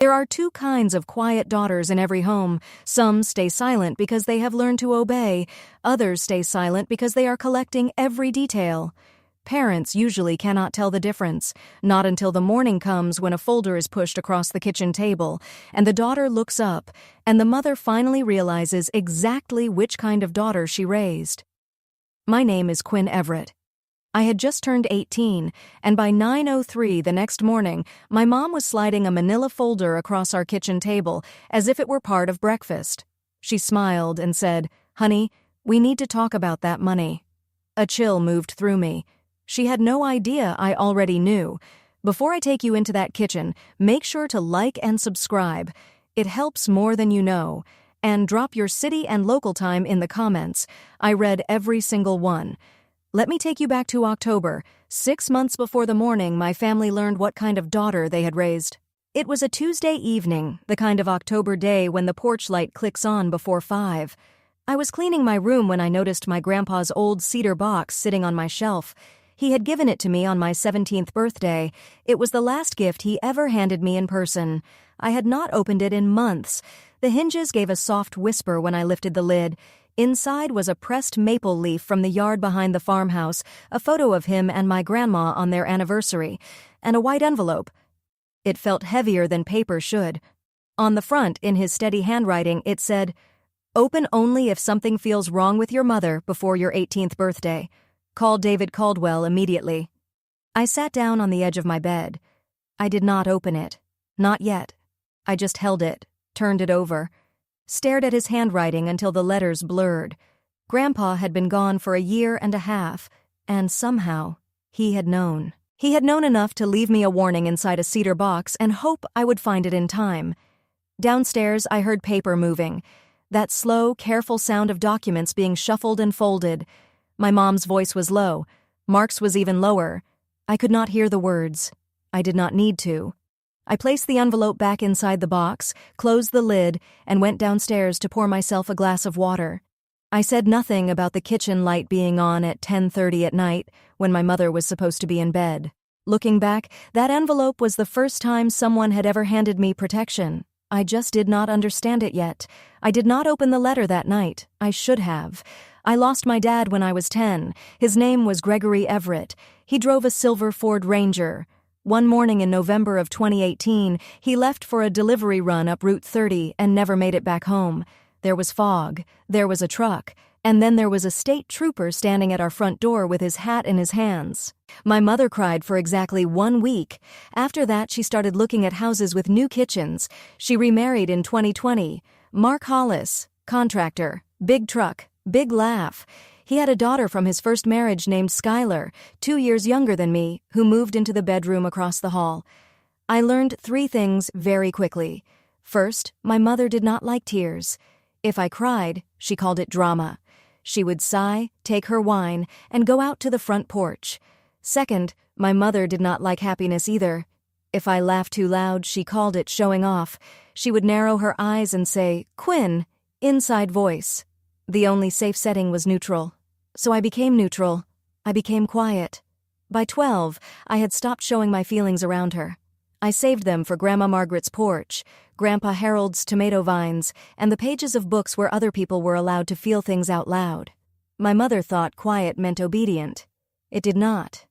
There are two kinds of quiet daughters in every home. Some stay silent because they have learned to obey. Others stay silent because they are collecting every detail. Parents usually cannot tell the difference, not until the morning comes when a folder is pushed across the kitchen table, and the daughter looks up, and the mother finally realizes exactly which kind of daughter she raised. My name is Quinn Everett. I had just turned 18, and by 9:03 the next morning, my mom was sliding a manila folder across our kitchen table as if it were part of breakfast. She smiled and said, "Honey, we need to talk about that money." A chill moved through me. She had no idea I already knew. Before I take you into that kitchen, make sure to like and subscribe. It helps more than you know. And drop your city and local time in the comments. I read every single one. Let me take you back to October, 6 months before the morning my family learned what kind of daughter they had raised. It was a Tuesday evening, the kind of October day when the porch light clicks on before 5. I was cleaning my room when I noticed my grandpa's old cedar box sitting on my shelf. He had given it to me on my 17th birthday. It was the last gift he ever handed me in person. I had not opened it in months. The hinges gave a soft whisper when I lifted the lid. Inside was a pressed maple leaf from the yard behind the farmhouse, a photo of him and my grandma on their anniversary, and a white envelope. It felt heavier than paper should. On the front, in his steady handwriting, it said, "Open only if something feels wrong with your mother before your 18th birthday. Call David Caldwell immediately." I sat down on the edge of my bed. I did not open it. Not yet. I just held it, turned it over, stared at his handwriting until the letters blurred. Grandpa had been gone for a year and a half, and somehow he had known. He had known enough to leave me a warning inside a cedar box and hope I would find it in time. Downstairs, I heard paper moving, that slow, careful sound of documents being shuffled and folded. My mom's voice was low. Mark's was even lower. I could not hear the words. I did not need to. I placed the envelope back inside the box, closed the lid, and went downstairs to pour myself a glass of water. I said nothing about the kitchen light being on at 10:30 at night when my mother was supposed to be in bed. Looking back, that envelope was the first time someone had ever handed me protection. I just did not understand it yet. I did not open the letter that night. I should have. I lost my dad when I was 10. His name was Gregory Everett. He drove a silver Ford Ranger. One morning in November of 2018, he left for a delivery run up Route 30 and never made it back home. There was fog, there was a truck, and then there was a state trooper standing at our front door with his hat in his hands. My mother cried for exactly 1 week. After that, she started looking at houses with new kitchens. She remarried in 2020. Mark Hollis, contractor, big truck, big laugh. He had a daughter from his first marriage named Skylar, 2 years younger than me, who moved into the bedroom across the hall. I learned 3 things very quickly. First, my mother did not like tears. If I cried, she called it drama. She would sigh, take her wine, and go out to the front porch. Second, my mother did not like happiness either. If I laughed too loud, she called it showing off. She would narrow her eyes and say, "Quinn," inside voice. The only safe setting was neutral. So I became neutral. I became quiet. By 12, I had stopped showing my feelings around her. I saved them for Grandma Margaret's porch, Grandpa Harold's tomato vines, and the pages of books where other people were allowed to feel things out loud. My mother thought quiet meant obedient. It did not.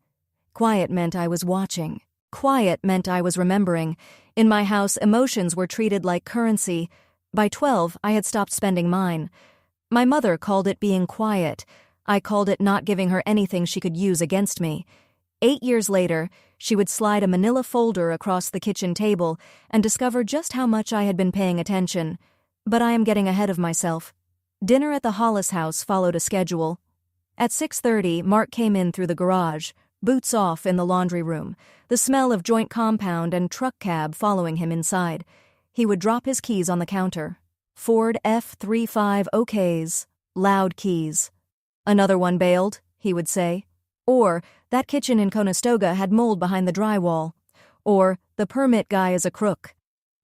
Quiet meant I was watching. Quiet meant I was remembering. In my house, emotions were treated like currency. By 12, I had stopped spending mine. My mother called it being quiet. I called it not giving her anything she could use against me. 8 years later, she would slide a manila folder across the kitchen table and discover just how much I had been paying attention. But I am getting ahead of myself. Dinner at the Hollis house followed a schedule. At 6:30, Mark came in through the garage, boots off in the laundry room, the smell of joint compound and truck cab following him inside. He would drop his keys on the counter. Ford F35 OKs, loud keys. "Another one bailed," he would say. Or, "That kitchen in Conestoga had mold behind the drywall." Or, "The permit guy is a crook."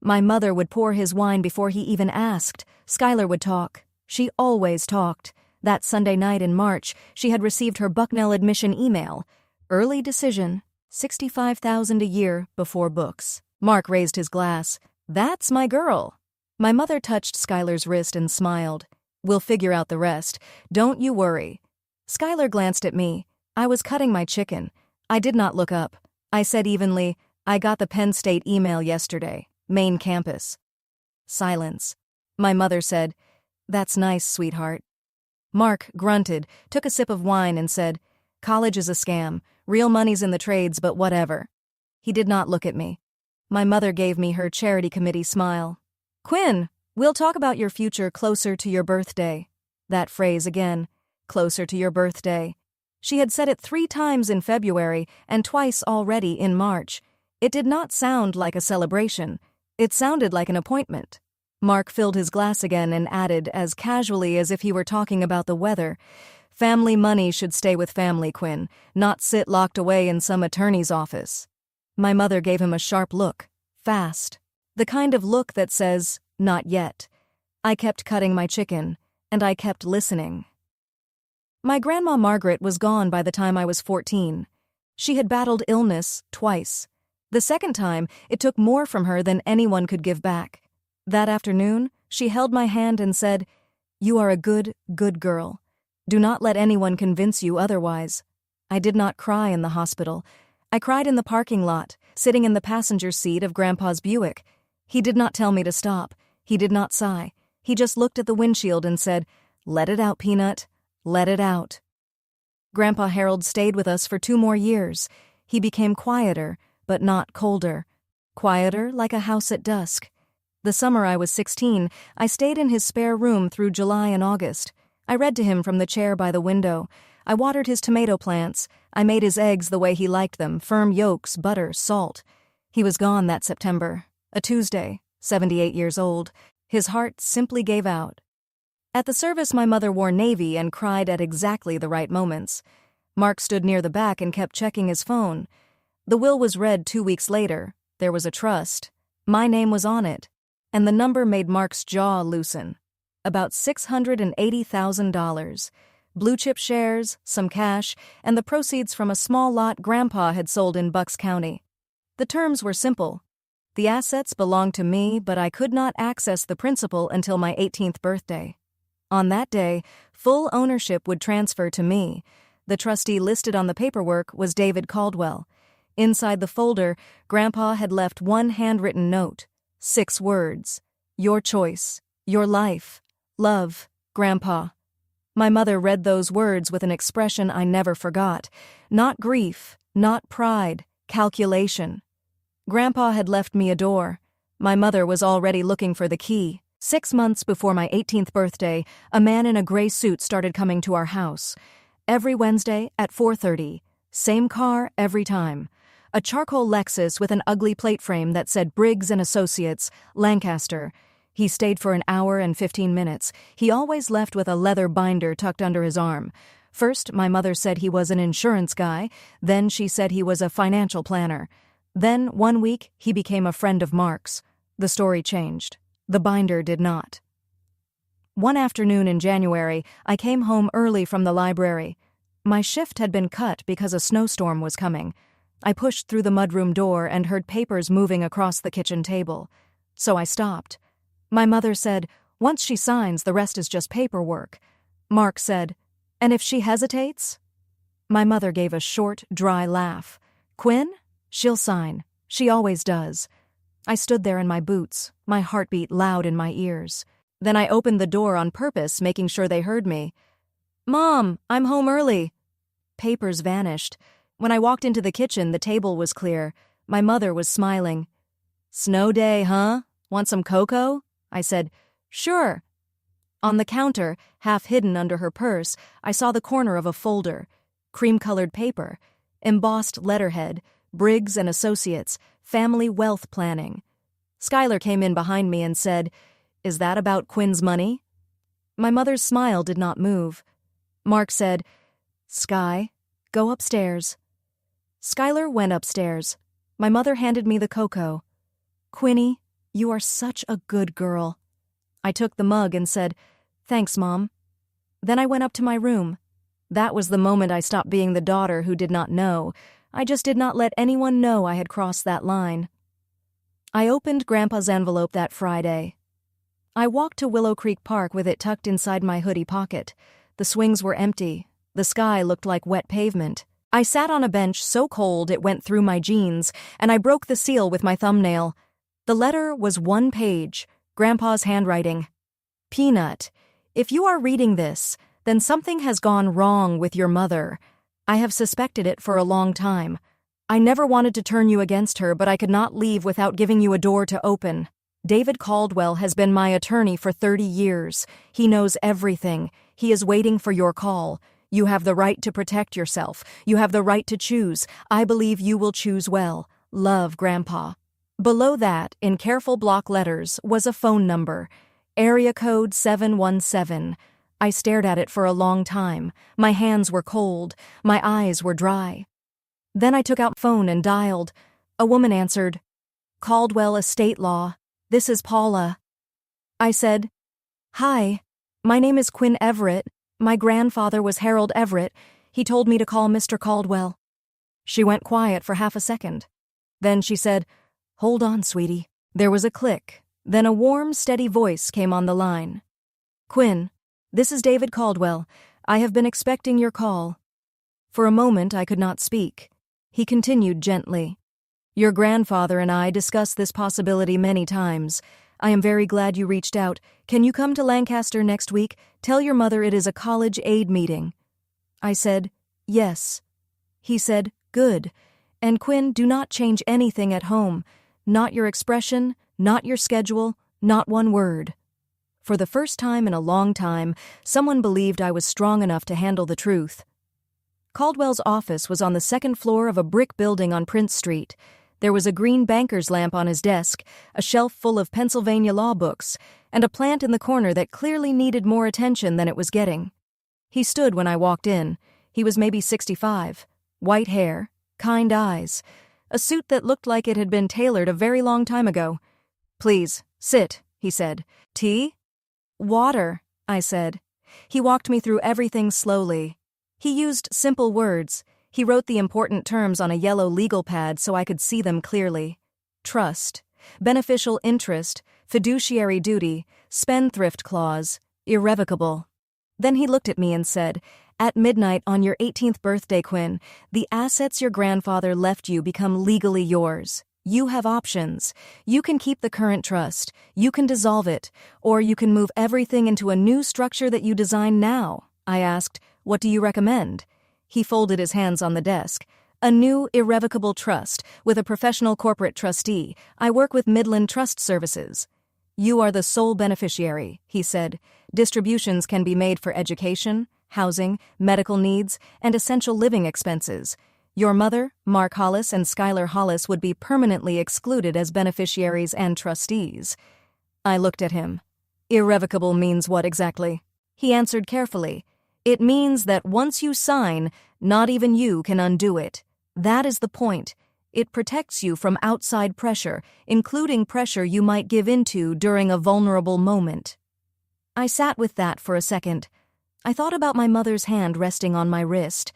My mother would pour his wine before he even asked. Skylar would talk. She always talked. That Sunday night in March, she had received her Bucknell admission email. Early decision, $65,000 a year before books. Mark raised his glass. "That's my girl." My mother touched Skylar's wrist and smiled. "We'll figure out the rest. Don't you worry." Skylar glanced at me. I was cutting my chicken. I did not look up. I said evenly, "I got the Penn State email yesterday. Main campus." Silence. My mother said, "That's nice, sweetheart." Mark grunted, took a sip of wine and said, "College is a scam. Real money's in the trades, but whatever." He did not look at me. My mother gave me her charity committee smile. "Quinn, we'll talk about your future closer to your birthday." That phrase again, closer to your birthday. She had said it 3 times in February and twice already in March. It did not sound like a celebration. It sounded like an appointment. Mark filled his glass again and added, as casually as if he were talking about the weather, "Family money should stay with family, Quinn, not sit locked away in some attorney's office." My mother gave him a sharp look, fast. The kind of look that says, "Not yet." I kept cutting my chicken, and I kept listening. My grandma Margaret was gone by the time I was 14. She had battled illness twice. The second time, it took more from her than anyone could give back. That afternoon, she held my hand and said, "You are a good, good girl. Do not let anyone convince you otherwise." I did not cry in the hospital. I cried in the parking lot, sitting in the passenger seat of Grandpa's Buick. He did not tell me to stop. He did not sigh. He just looked at the windshield and said, "Let it out, Peanut. Let it out." Grandpa Harold stayed with us for 2 more years. He became quieter, but not colder. Quieter like a house at dusk. The summer I was 16, I stayed in his spare room through July and August. I read to him from the chair by the window. I watered his tomato plants. I made his eggs the way he liked them, firm yolks, butter, salt. He was gone that September, a Tuesday, 78 years old. His heart simply gave out. At the service, my mother wore navy and cried at exactly the right moments. Mark stood near the back and kept checking his phone. The will was read 2 weeks later. There was a trust. My name was on it. And the number made Mark's jaw loosen. About $680,000. Blue-chip shares, some cash, and the proceeds from a small lot Grandpa had sold in Bucks County. The terms were simple. The assets belonged to me, but I could not access the principal until my 18th birthday. On that day, full ownership would transfer to me. The trustee listed on the paperwork was David Caldwell. Inside the folder, Grandpa had left one handwritten note. 6 words. "Your choice. Your life. Love. Grandpa." My mother read those words with an expression I never forgot. Not grief, not pride, calculation. Grandpa had left me a door. My mother was already looking for the key. 6 months before my 18th birthday, a man in a gray suit started coming to our house. Every Wednesday at 4:30. Same car every time. A charcoal Lexus with an ugly plate frame that said Briggs & Associates, Lancaster. He stayed for an hour and 15 minutes. He always left with a leather binder tucked under his arm. First, my mother said he was an insurance guy. Then she said he was a financial planner. Then, one week, he became a friend of Mark's. The story changed. The binder did not. One afternoon in January, I came home early from the library. My shift had been cut because a snowstorm was coming. I pushed through the mudroom door and heard papers moving across the kitchen table. So I stopped. My mother said, "Once she signs, the rest is just paperwork." Mark said, "And if she hesitates?" My mother gave a short, dry laugh. "Quinn? She'll sign. She always does." I stood there in my boots, my heartbeat loud in my ears. Then I opened the door on purpose, making sure they heard me. "Mom, I'm home early." Papers vanished. When I walked into the kitchen, the table was clear. My mother was smiling. "Snow day, huh? Want some cocoa?" I said, "Sure." On the counter, half hidden under her purse, I saw the corner of a folder. Cream-colored paper. Embossed letterhead. Briggs & Associates. Family Wealth Planning. Skylar came in behind me and said, "Is that about Quinn's money?" My mother's smile did not move. Mark said, "Sky, go upstairs." Skylar went upstairs. My mother handed me the cocoa. "Quinny, you are such a good girl." I took the mug and said, "Thanks, Mom." Then I went up to my room. That was the moment I stopped being the daughter who did not know. I just did not let anyone know I had crossed that line. I opened Grandpa's envelope that Friday. I walked to Willow Creek Park with it tucked inside my hoodie pocket. The swings were empty. The sky looked like wet pavement. I sat on a bench so cold it went through my jeans, and I broke the seal with my thumbnail. The letter was 1 page, Grandpa's handwriting. Peanut, if you are reading this, then something has gone wrong with your mother. I have suspected it for a long time. I never wanted to turn you against her, but I could not leave without giving you a door to open. David Caldwell has been my attorney for 30 years. He knows everything. He is waiting for your call. You have the right to protect yourself. You have the right to choose. I believe you will choose well. Love, Grandpa. Below that, in careful block letters, was a phone number. Area code 717. I stared at it for a long time. My hands were cold. My eyes were dry. Then I took out the phone and dialed. A woman answered. Caldwell Estate Law. This is Paula. I said, Hi, my name is Quinn Everett. My grandfather was Harold Everett. He told me to call Mr. Caldwell. She went quiet for half a second. Then she said, Hold on, sweetie. There was a click. Then a warm, steady voice came on the line. Quinn, this is David Caldwell. I have been expecting your call. For a moment I could not speak. He continued gently. Your grandfather and I discussed this possibility many times. I am very glad you reached out. Can you come to Lancaster next week? Tell your mother it is a college aid meeting. I said, Yes. He said, Good. And Quinn, do not change anything at home. Not your expression, not your schedule, not one word. For the first time in a long time, someone believed I was strong enough to handle the truth. Caldwell's office was on the second floor of a brick building on Prince Street. There was a green banker's lamp on his desk, a shelf full of Pennsylvania law books, and a plant in the corner that clearly needed more attention than it was getting. He stood when I walked in. He was maybe 65. White hair, kind eyes, a suit that looked like it had been tailored a very long time ago. Please, sit, he said. Tea? Water, I said. He walked me through everything slowly. He used simple words. He wrote the important terms on a yellow legal pad so I could see them clearly. Trust, beneficial interest, fiduciary duty, spendthrift clause, irrevocable. Then he looked at me and said, At midnight on your 18th birthday, Quinn, the assets your grandfather left you become legally yours. You have options. You can keep the current trust, you can dissolve it, or you can move everything into a new structure that you design now. I asked, What do you recommend? He folded his hands on the desk. A new, irrevocable trust, with a professional corporate trustee. I work with Midland Trust Services. You are the sole beneficiary, he said. Distributions can be made for education, housing, medical needs, and essential living expenses. Your mother, Mark Hollis, and Skylar Hollis would be permanently excluded as beneficiaries and trustees. I looked at him. Irrevocable means what exactly? He answered carefully. It means that once you sign, not even you can undo it. That is the point. It protects you from outside pressure, including pressure you might give into during a vulnerable moment. I sat with that for a second. I thought about my mother's hand resting on my wrist.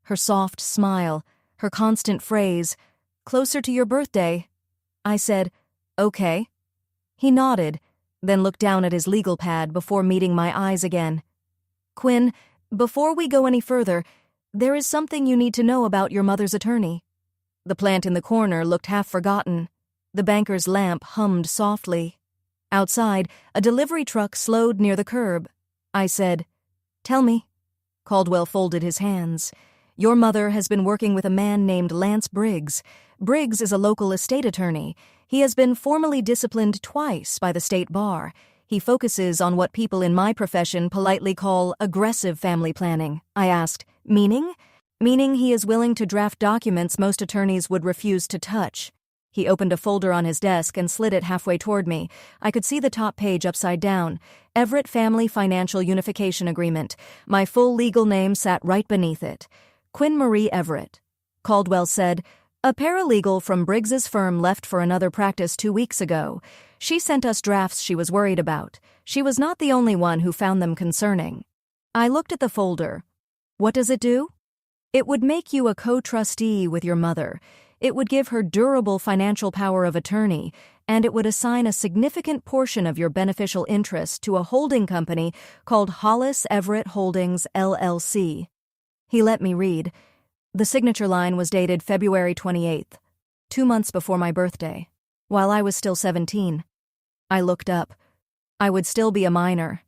Her soft smile, her constant phrase, Closer to your birthday. I said, Okay. He nodded, then looked down at his legal pad before meeting my eyes again. Quinn, before we go any further, there is something you need to know about your mother's attorney. The plant in the corner looked half forgotten. The banker's lamp hummed softly. Outside, a delivery truck slowed near the curb. I said, Tell me. Caldwell folded his hands. Your mother has been working with a man named Lance Briggs. Briggs is a local estate attorney. He has been formally disciplined twice by the state bar. He focuses on what people in my profession politely call aggressive family planning. I asked, Meaning? Meaning he is willing to draft documents most attorneys would refuse to touch. He opened a folder on his desk and slid it halfway toward me. I could see the top page upside down. Everett Family Financial Unification Agreement. My full legal name sat right beneath it. Quinn Marie Everett. Caldwell said, A paralegal from Briggs's firm left for another practice 2 weeks ago. She sent us drafts she was worried about. She was not the only one who found them concerning. I looked at the folder. What does it do? It would make you a co-trustee with your mother. It would give her durable financial power of attorney, and it would assign a significant portion of your beneficial interest to a holding company called Hollis Everett Holdings, LLC. He let me read. The signature line was dated February 28th, 2 months before my birthday, while I was still 17. I looked up. I would still be a minor.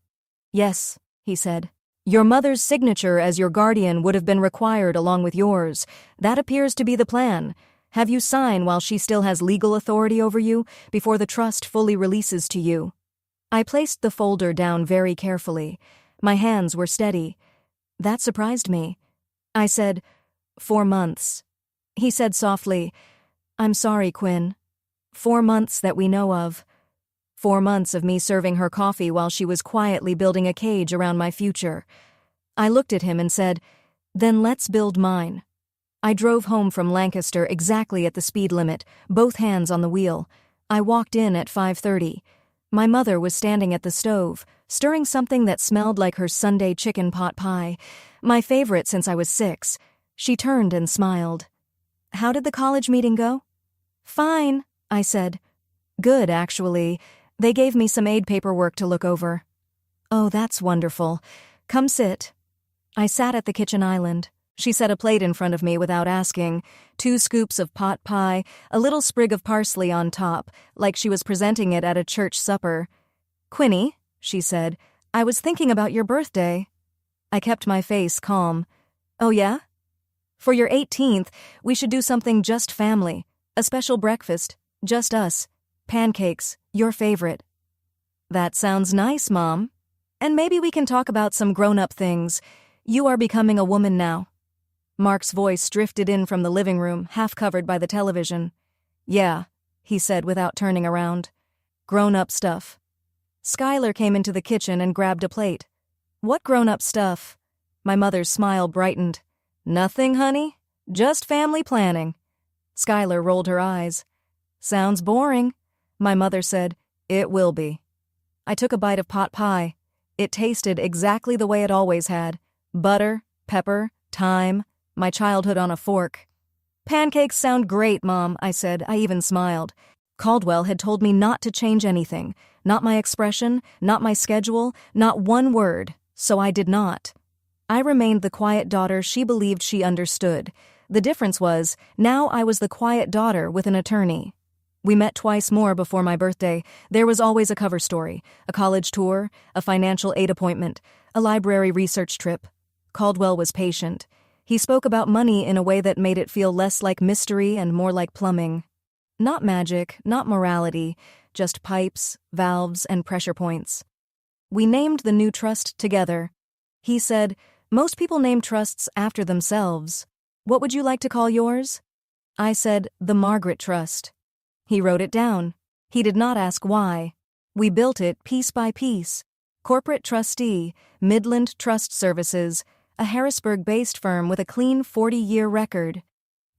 Yes, he said. Your mother's signature as your guardian would have been required along with yours. That appears to be the plan. Have you sign while she still has legal authority over you, before the trust fully releases to you? I placed the folder down very carefully. My hands were steady. That surprised me. I said, 4 months. He said softly, I'm sorry, Quinn. 4 months that we know of. 4 months of me serving her coffee while she was quietly building a cage around my future. I looked at him and said, then let's build mine. I drove home from Lancaster exactly at the speed limit, both hands on the wheel. I walked in at 5:30. My mother was standing at the stove, stirring something that smelled like her Sunday chicken pot pie, my favorite since I was 6. She turned and smiled. How did the college meeting go? Fine, I said. Good, actually. They gave me some aid paperwork to look over. Oh, that's wonderful. Come sit. I sat at the kitchen island. She set a plate in front of me without asking, 2 scoops of pot pie, a little sprig of parsley on top, like she was presenting it at a church supper. Quinny, she said, I was thinking about your birthday. I kept my face calm. Oh yeah? For your 18th, we should do something just family, a special breakfast, just us, pancakes, your favorite. That sounds nice, Mom. And maybe we can talk about some grown-up things. You are becoming a woman now. Mark's voice drifted in from the living room, half covered by the television. Yeah, he said without turning around. Grown-up stuff. Skylar came into the kitchen and grabbed a plate. What grown-up stuff? My mother's smile brightened. Nothing, honey. Just family planning. Skylar rolled her eyes. Sounds boring. My mother said, It will be. I took a bite of pot pie. It tasted exactly the way it always had. Butter, pepper, thyme, my childhood on a fork. Pancakes sound great, Mom, I said. I even smiled. Caldwell had told me not to change anything. Not my expression, not my schedule, not one word. So I did not. I remained the quiet daughter she believed she understood. The difference was, now I was the quiet daughter with an attorney. We met twice more before my birthday. There was always a cover story, a college tour, a financial aid appointment, a library research trip. Caldwell was patient. He spoke about money in a way that made it feel less like mystery and more like plumbing. Not magic, not morality, just pipes, valves, and pressure points. We named the new trust together. He said, most people name trusts after themselves. What would you like to call yours? I said, the Margaret Trust. He wrote it down. He did not ask why. We built it piece by piece. Corporate trustee, Midland Trust Services, a Harrisburg-based firm with a clean 40-year record.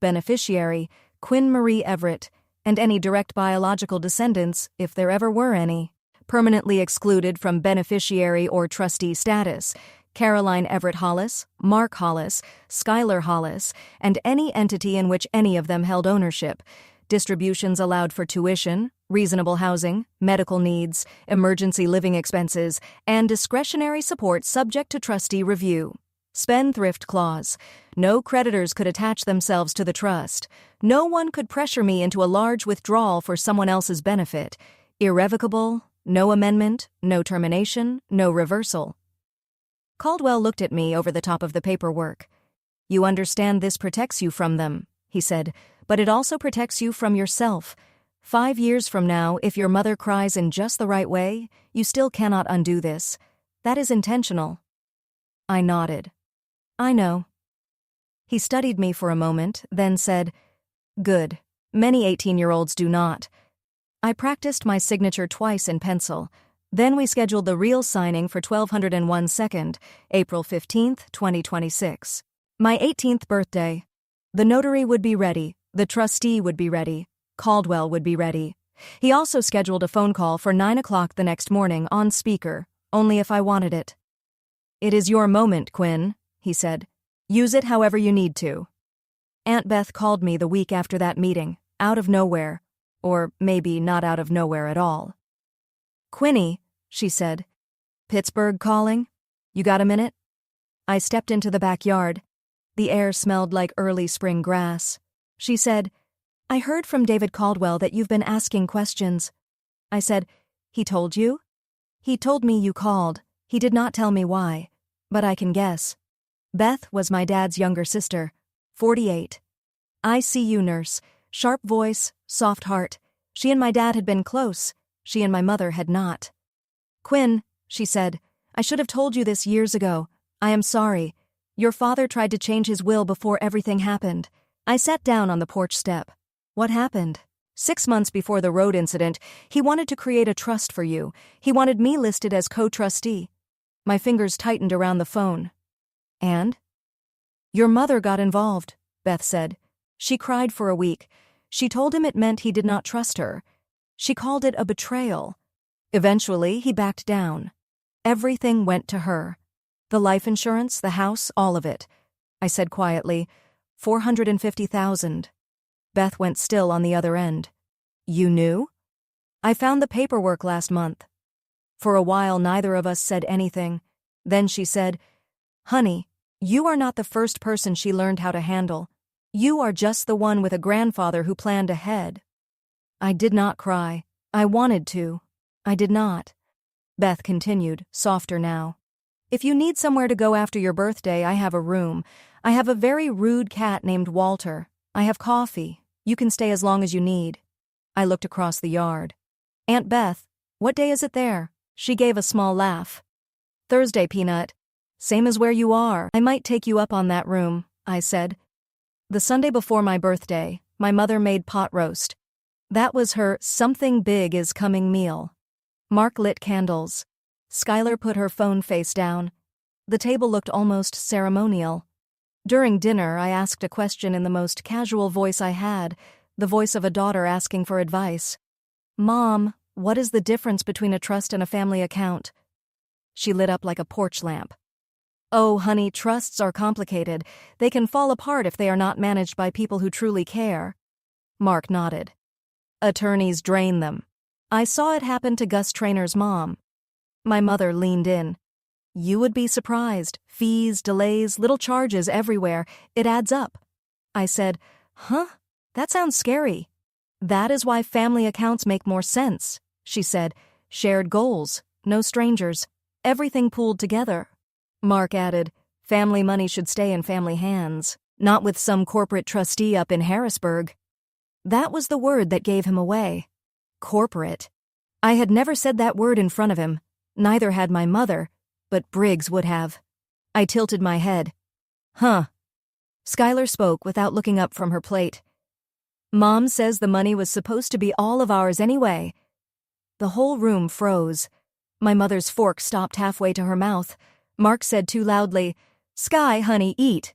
Beneficiary, Quinn Marie Everett, and any direct biological descendants, if there ever were any. Permanently excluded from beneficiary or trustee status, Caroline Everett Hollis, Mark Hollis, Skylar Hollis, and any entity in which any of them held ownership. Distributions allowed for tuition, reasonable housing, medical needs, emergency living expenses, and discretionary support subject to trustee review. Spendthrift clause. No creditors could attach themselves to the trust. No one could pressure me into a large withdrawal for someone else's benefit. Irrevocable, no amendment, no termination, no reversal. Caldwell looked at me over the top of the paperwork. You understand this protects you from them, he said, but it also protects you from yourself. 5 years from now, if your mother cries in just the right way, you still cannot undo this. That is intentional. I nodded. I know. He studied me for a moment, then said, Good. Many 18-year-olds do not. I practiced my signature twice in pencil. Then we scheduled the real signing for 1201 2nd, April 15th, 2026. My 18th birthday. The notary would be ready. The trustee would be ready. Caldwell would be ready. He also scheduled a phone call for 9 o'clock the next morning on speaker, only if I wanted it. It is your moment, Quinn, he said. Use it however you need to. Aunt Beth called me the week after that meeting, out of nowhere. Or maybe not out of nowhere at all. "Quinny," she said. "Pittsburgh calling? You got a minute?" I stepped into the backyard. The air smelled like early spring grass. She said, "I heard from David Caldwell that you've been asking questions." I said, "He told you?" "He told me you called. He did not tell me why. But I can guess." Beth was my dad's younger sister, 48. ICU nurse, sharp voice, soft heart. She and my dad had been close. She and my mother had not. "Quinn," she said, "I should have told you this years ago. I am sorry. Your father tried to change his will before everything happened." I sat down on the porch step. "What happened?" 6 months before the road incident, he wanted to create a trust for you. He wanted me listed as co-trustee. My fingers tightened around the phone. "And?" "Your mother got involved," Beth said. "She cried for a week. She told him it meant he did not trust her. She called it a betrayal. Eventually, he backed down. Everything went to her. The life insurance, the house, all of it." I said quietly, "$450,000. Beth went still on the other end. "You knew?" "I found the paperwork last month." For a while, neither of us said anything. Then she said, "Honey, you are not the first person she learned how to handle. You are just the one with a grandfather who planned ahead." I did not cry. I wanted to. I did not. Beth continued, softer now. "If you need somewhere to go after your birthday, I have a room. I have a very rude cat named Walter. I have coffee. You can stay as long as you need." I looked across the yard. "Aunt Beth, what day is it there?" She gave a small laugh. "Thursday, Peanut. Same as where you are. I might take you up on that room," I said. The Sunday before my birthday, my mother made pot roast. That was her something big is coming meal. Mark lit candles. Skylar put her phone face down. The table looked almost ceremonial. During dinner, I asked a question in the most casual voice I had, the voice of a daughter asking for advice. "Mom, what is the difference between a trust and a family account?" She lit up like a porch lamp. "Oh, honey, trusts are complicated. They can fall apart if they are not managed by people who truly care." Mark nodded. "Attorneys drain them. I saw it happen to Gus Trainor's mom." My mother leaned in. "You would be surprised. Fees, delays, little charges everywhere. It adds up." I said, "Huh? That sounds scary." "That is why family accounts make more sense," she said. "Shared goals, no strangers, everything pooled together." Mark added, "Family money should stay in family hands, not with some corporate trustee up in Harrisburg." That was the word that gave him away. Corporate. I had never said that word in front of him. Neither had my mother, but Briggs would have. I tilted my head. "Huh." Skylar spoke without looking up from her plate. "Mom says the money was supposed to be all of ours anyway." The whole room froze. My mother's fork stopped halfway to her mouth. Mark said too loudly, "Sky, honey, eat."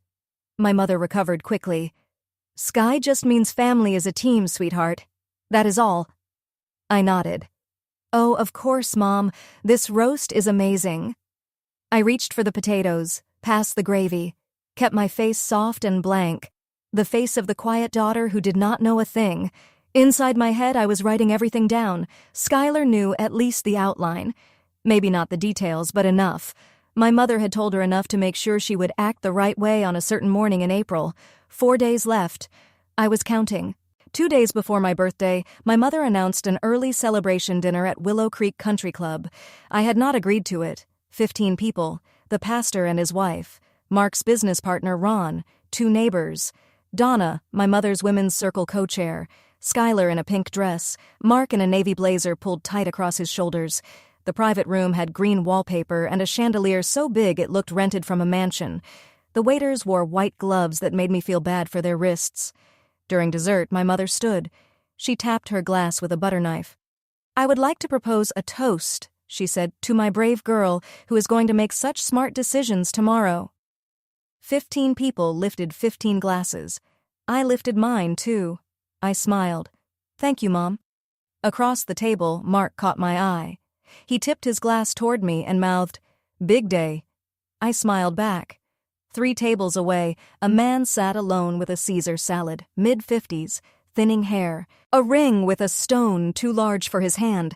My mother recovered quickly. "Sky just means family is a team, sweetheart. That is all." I nodded. "Oh, of course, Mom. This roast is amazing." I reached for the potatoes, passed the gravy, kept my face soft and blank, the face of the quiet daughter who did not know a thing. Inside my head, I was writing everything down. Skylar knew at least the outline. Maybe not the details, but enough. My mother had told her enough to make sure she would act the right way on a certain morning in April. 4 days left. I was counting. 2 days before my birthday, my mother announced an early celebration dinner at Willow Creek Country Club. I had not agreed to it. 15 people, the pastor and his wife, Mark's business partner Ron, 2 neighbors, Donna, my mother's women's circle co-chair, Skylar in a pink dress, Mark in a navy blazer pulled tight across his shoulders. The private room had green wallpaper and a chandelier so big it looked rented from a mansion. The waiters wore white gloves that made me feel bad for their wrists. During dessert, my mother stood. She tapped her glass with a butter knife. "I would like to propose a toast," she said, "to my brave girl who is going to make such smart decisions tomorrow." 15 people lifted 15 glasses. I lifted mine, too. I smiled. "Thank you, Mom." Across the table, Mark caught my eye. He tipped his glass toward me and mouthed, "Big day." I smiled back. 3 tables away, a man sat alone with a Caesar salad, mid-50s, thinning hair, a ring with a stone too large for his hand.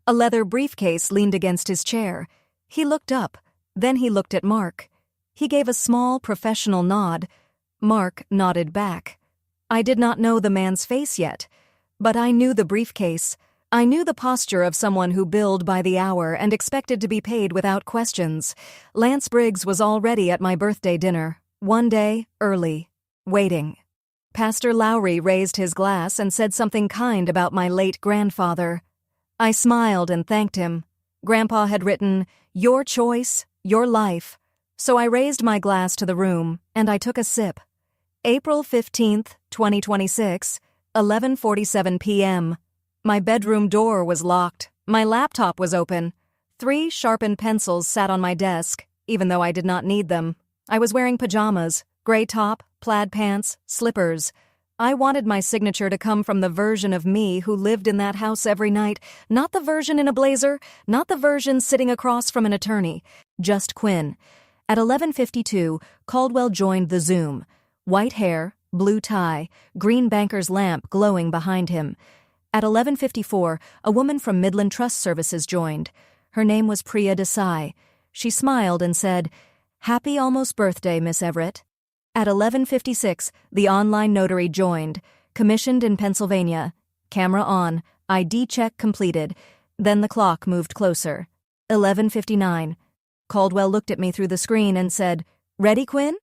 A leather briefcase leaned against his chair. He looked up. Then he looked at Mark. He gave a small, professional nod. Mark nodded back. I did not know the man's face yet, but I knew the briefcase. I knew the posture of someone who billed by the hour and expected to be paid without questions. Lance Briggs was already at my birthday dinner, one day early, waiting. Pastor Lowry raised his glass and said something kind about my late grandfather. I smiled and thanked him. Grandpa had written, "Your choice, your life." So I raised my glass to the room, and I took a sip. April 15th, 2026, 11:47 p.m. My bedroom door was locked. My laptop was open. 3 sharpened pencils sat on my desk, even though I did not need them. I was wearing pajamas, gray top, plaid pants, slippers. I wanted my signature to come from the version of me who lived in that house every night, not the version in a blazer, not the version sitting across from an attorney, just Quinn. At 11:52, Caldwell joined the Zoom. White hair, blue tie, green banker's lamp glowing behind him. At 11:54, a woman from Midland Trust Services joined. Her name was Priya Desai. She smiled and said, "Happy almost birthday, Miss Everett." At 11:56, the online notary joined, commissioned in Pennsylvania. Camera on, ID check completed. Then the clock moved closer. 11:59. Caldwell looked at me through the screen and said, "Ready, Quinn?"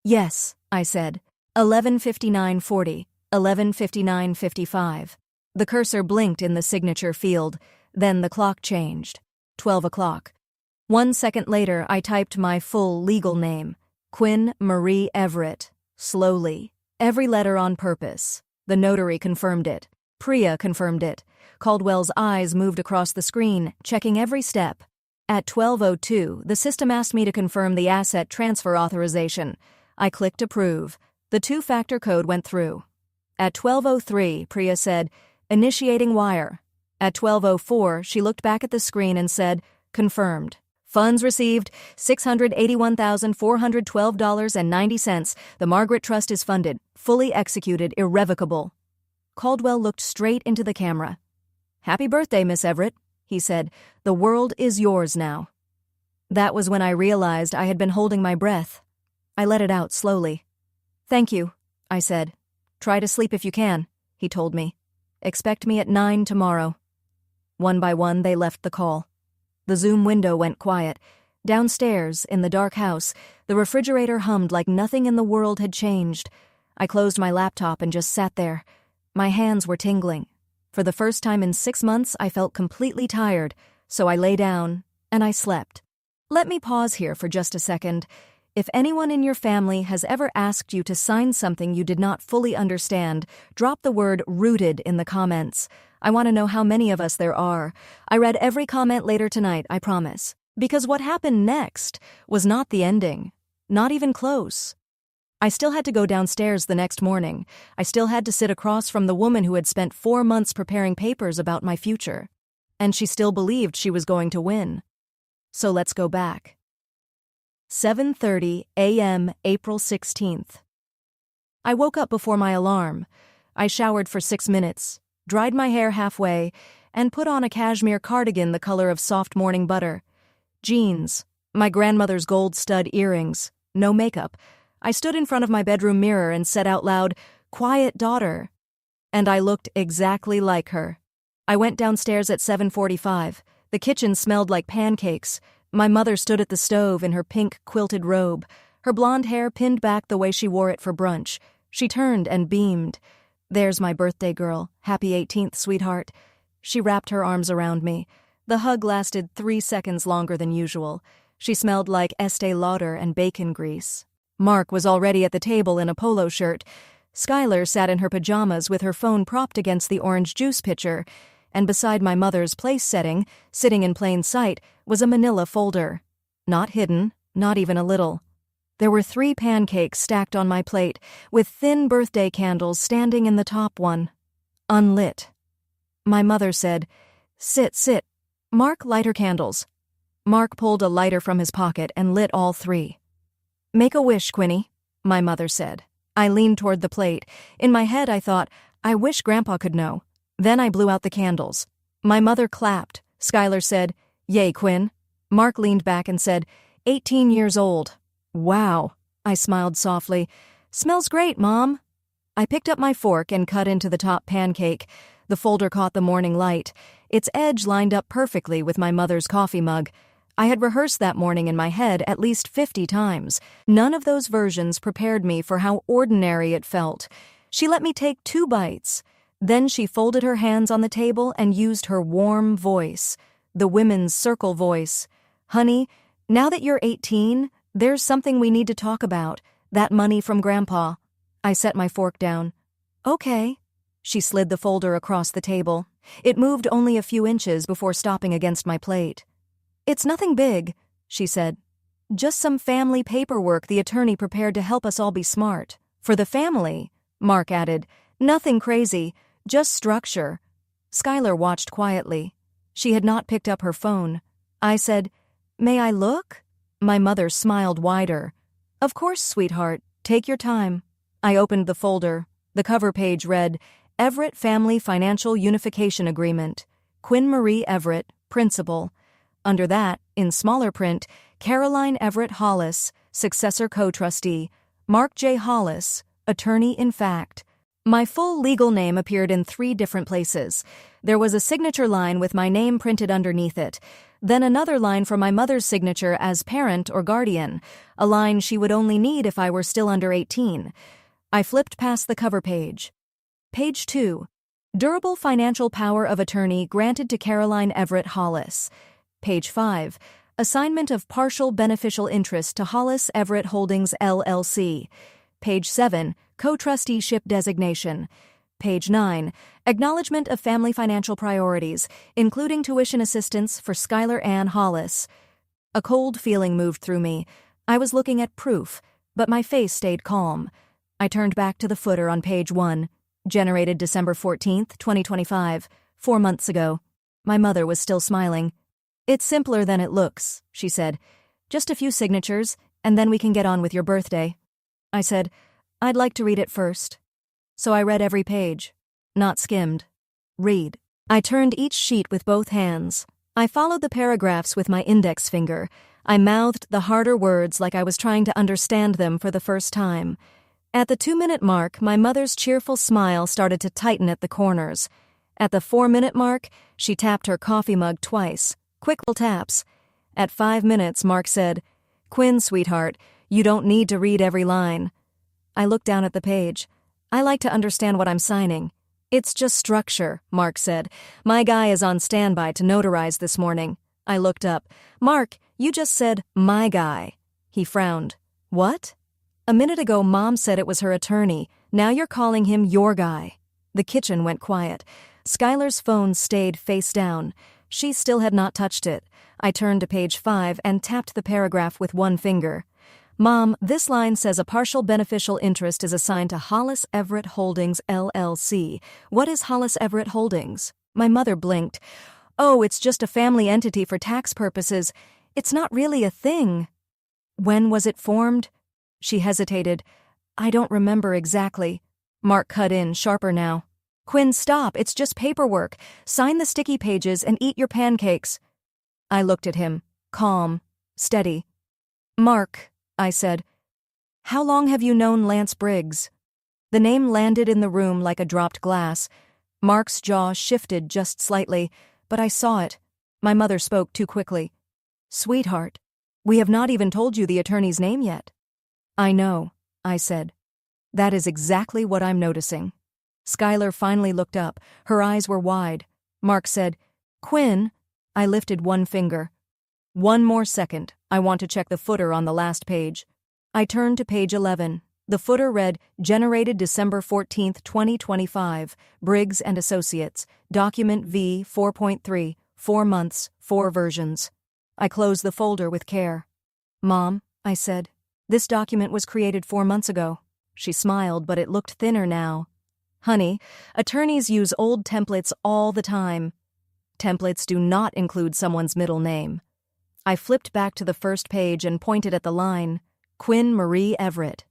"Yes," I said. 11:59:40, 11:59:55. The cursor blinked in the signature field. Then the clock changed. 12 o'clock. 1 second later, I typed my full legal name. Quinn Marie Everett. Slowly. Every letter on purpose. The notary confirmed it. Priya confirmed it. Caldwell's eyes moved across the screen, checking every step. At 12:02, the system asked me to confirm the asset transfer authorization. I clicked approve. The 2-factor code went through. At 12:03, Priya said, "Initiating wire." At 12:04, she looked back at the screen and said, "Confirmed. Funds received, $681,412.90. The Margaret Trust is funded, fully executed, irrevocable." Caldwell looked straight into the camera. "Happy birthday, Miss Everett," he said. "The world is yours now." That was when I realized I had been holding my breath. I let it out slowly. "Thank you," I said. "Try to sleep if you can," he told me. "Expect me at 9 tomorrow." One by one, they left the call. The Zoom window went quiet. Downstairs, in the dark house, the refrigerator hummed like nothing in the world had changed. I closed my laptop and just sat there. My hands were tingling. For the first time in 6 months, I felt completely tired, so I lay down, and I slept. Let me pause here for just a second. If anyone in your family has ever asked you to sign something you did not fully understand, drop the word "rooted" in the comments. I want to know how many of us there are. I read every comment later tonight, I promise. Because what happened next was not the ending. Not even close. I still had to go downstairs the next morning. I still had to sit across from the woman who had spent 4 months preparing papers about my future. And she still believed she was going to win. So let's go back. 7:30 a.m. April 16th. I woke up before my alarm. I showered for 6 minutes, dried my hair halfway, and put on a cashmere cardigan the color of soft morning butter. Jeans, my grandmother's gold stud earrings, no makeup. I stood in front of my bedroom mirror and said out loud, "Quiet daughter." And I looked exactly like her. I went downstairs at 7:45. The kitchen smelled like pancakes. My mother stood at the stove in her pink quilted robe, her blonde hair pinned back the way she wore it for brunch. She turned and beamed. "There's my birthday girl. Happy 18th, sweetheart." She wrapped her arms around me. The hug lasted 3 seconds longer than usual. She smelled like Estee Lauder and bacon grease. Mark was already at the table in a polo shirt. Skylar sat in her pajamas with her phone propped against the orange juice pitcher, and beside my mother's place setting, sitting in plain sight, was a manila folder. Not hidden, not even a little. There were 3 pancakes stacked on my plate, with thin birthday candles standing in the top one. Unlit. My mother said, "Sit, sit. Mark, light her candles." Mark pulled a lighter from his pocket and lit all 3. "Make a wish, Quinny," my mother said. I leaned toward the plate. In my head I thought, I wish Grandpa could know. Then I blew out the candles. My mother clapped. Skylar said, "Yay, Quinn." Mark leaned back and said, 18 years old. Wow. I smiled softly. Smells great, Mom. I picked up my fork and cut into the top pancake. The folder caught the morning light. Its edge lined up perfectly with my mother's coffee mug. I had rehearsed that morning in my head at least 50 times. None of those versions prepared me for how ordinary it felt. She let me take 2 bites. Then she folded her hands on the table and used her warm voice, the women's circle voice. Honey, now that you're 18, there's something we need to talk about, that money from Grandpa. I set my fork down. Okay. She slid the folder across the table. It moved only a few inches before stopping against my plate. It's nothing big, she said. Just some family paperwork the attorney prepared to help us all be smart. For the family, Mark added. Nothing crazy, just structure. Skylar watched quietly. She had not picked up her phone. I said, "May I look?" My mother smiled wider. "Of course, sweetheart. Take your time." I opened the folder. The cover page read, Everett Family Financial Unification Agreement. Quinn Marie Everett, Principal. Under that, in smaller print, Caroline Everett Hollis, Successor Co-Trustee. Mark J. Hollis, Attorney-in-Fact. My full legal name appeared in 3 different places. There was a signature line with my name printed underneath it, then another line for my mother's signature as parent or guardian, a line she would only need if I were still under 18. I flipped past the cover page. Page 2. Durable financial power of attorney granted to Caroline Everett Hollis. Page 5. Assignment of partial beneficial interest to Hollis Everett Holdings, LLC. Page 7. Co-trusteeship designation. Page 9. Acknowledgement of family financial priorities, including tuition assistance for Skylar Ann Hollis. A cold feeling moved through me. I was looking at proof, but my face stayed calm. I turned back to the footer on page 1. Generated December 14th, 2025, 4 months ago. My mother was still smiling. It's simpler than it looks, she said. Just a few signatures, and then we can get on with your birthday. I said, I'd like to read it first. So I read every page. Not skimmed. Read. I turned each sheet with both hands. I followed the paragraphs with my index finger. I mouthed the harder words like I was trying to understand them for the first time. At the 2-minute mark, my mother's cheerful smile started to tighten at the corners. At the 4-minute mark, she tapped her coffee mug twice. Quick little taps. At 5 minutes, Mark said, Quinn, sweetheart, you don't need to read every line. I looked down at the page. I like to understand what I'm signing. It's just structure, Mark said. My guy is on standby to notarize this morning. I looked up. Mark, you just said, my guy. He frowned. What? A minute ago, Mom said it was her attorney. Now you're calling him your guy. The kitchen went quiet. Skylar's phone stayed face down. She still had not touched it. I turned to page 5 and tapped the paragraph with one finger. Mom, this line says a partial beneficial interest is assigned to Hollis Everett Holdings, LLC. What is Hollis Everett Holdings? My mother blinked. Oh, it's just a family entity for tax purposes. It's not really a thing. When was it formed? She hesitated. I don't remember exactly. Mark cut in, sharper now. Quinn, stop. It's just paperwork. Sign the sticky pages and eat your pancakes. I looked at him, calm, steady. Mark, I said, how long have you known Lance Briggs? The name landed in the room like a dropped glass. Mark's jaw shifted just slightly, but I saw it. My mother spoke too quickly. Sweetheart, we have not even told you the attorney's name yet. I know, I said. That is exactly what I'm noticing. Skylar finally looked up. Her eyes were wide. Mark said, Quinn. I lifted one finger. One more second. I want to check the footer on the last page. I turned to page 11. The footer read, Generated December 14th, 2025, Briggs and Associates, Document V 4.3, 4 months, 4 versions. I closed the folder with care. Mom, I said, this document was created 4 months ago. She smiled, but it looked thinner now. Honey, attorneys use old templates all the time. Templates do not include someone's middle name. I flipped back to the first page and pointed at the line, Quinn Marie Everett.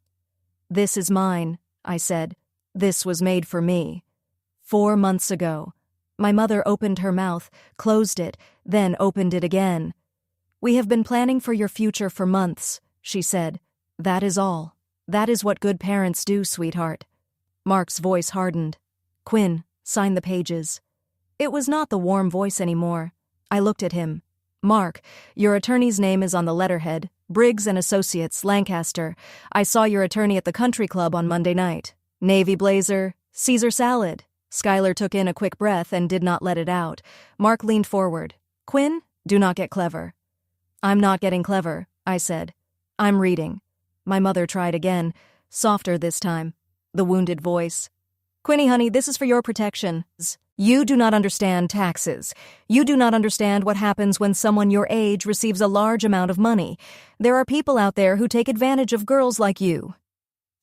This is mine, I said. This was made for me. 4 months ago. My mother opened her mouth, closed it, then opened it again. We have been planning for your future for months, she said. That is all. That is what good parents do, sweetheart. Mark's voice hardened. Quinn, sign the pages. It was not the warm voice anymore. I looked at him. Mark, your attorney's name is on the letterhead. Briggs & Associates, Lancaster. I saw your attorney at the country club on Monday night. Navy blazer, Caesar salad. Skylar took in a quick breath and did not let it out. Mark leaned forward. Quinn, do not get clever. I'm not getting clever, I said. I'm reading. My mother tried again, softer this time. The wounded voice. Quinny, honey, this is for your protection. You do not understand taxes. You do not understand what happens when someone your age receives a large amount of money. There are people out there who take advantage of girls like you.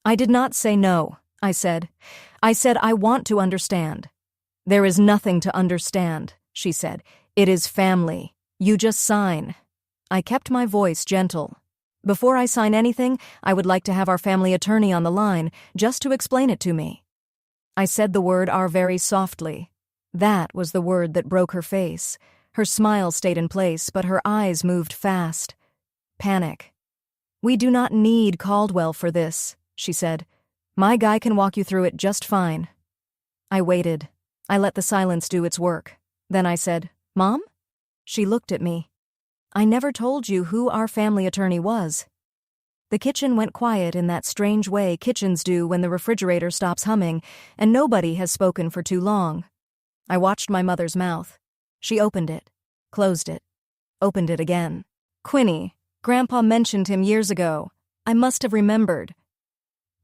I did not say no, I said. I said I want to understand. There is nothing to understand, she said. It is family. You just sign. I kept my voice gentle. Before I sign anything, I would like to have our family attorney on the line, just to explain it to me. I said the word "our" very softly. That was the word that broke her face. Her smile stayed in place, but her eyes moved fast. Panic. We do not need Caldwell for this, she said. My guy can walk you through it just fine. I waited. I let the silence do its work. Then I said, Mom? She looked at me. I never told you who our family attorney was. The kitchen went quiet in that strange way kitchens do when the refrigerator stops humming and nobody has spoken for too long. I watched my mother's mouth. She opened it, closed it, opened it again. Quinny, Grandpa mentioned him years ago. I must have remembered.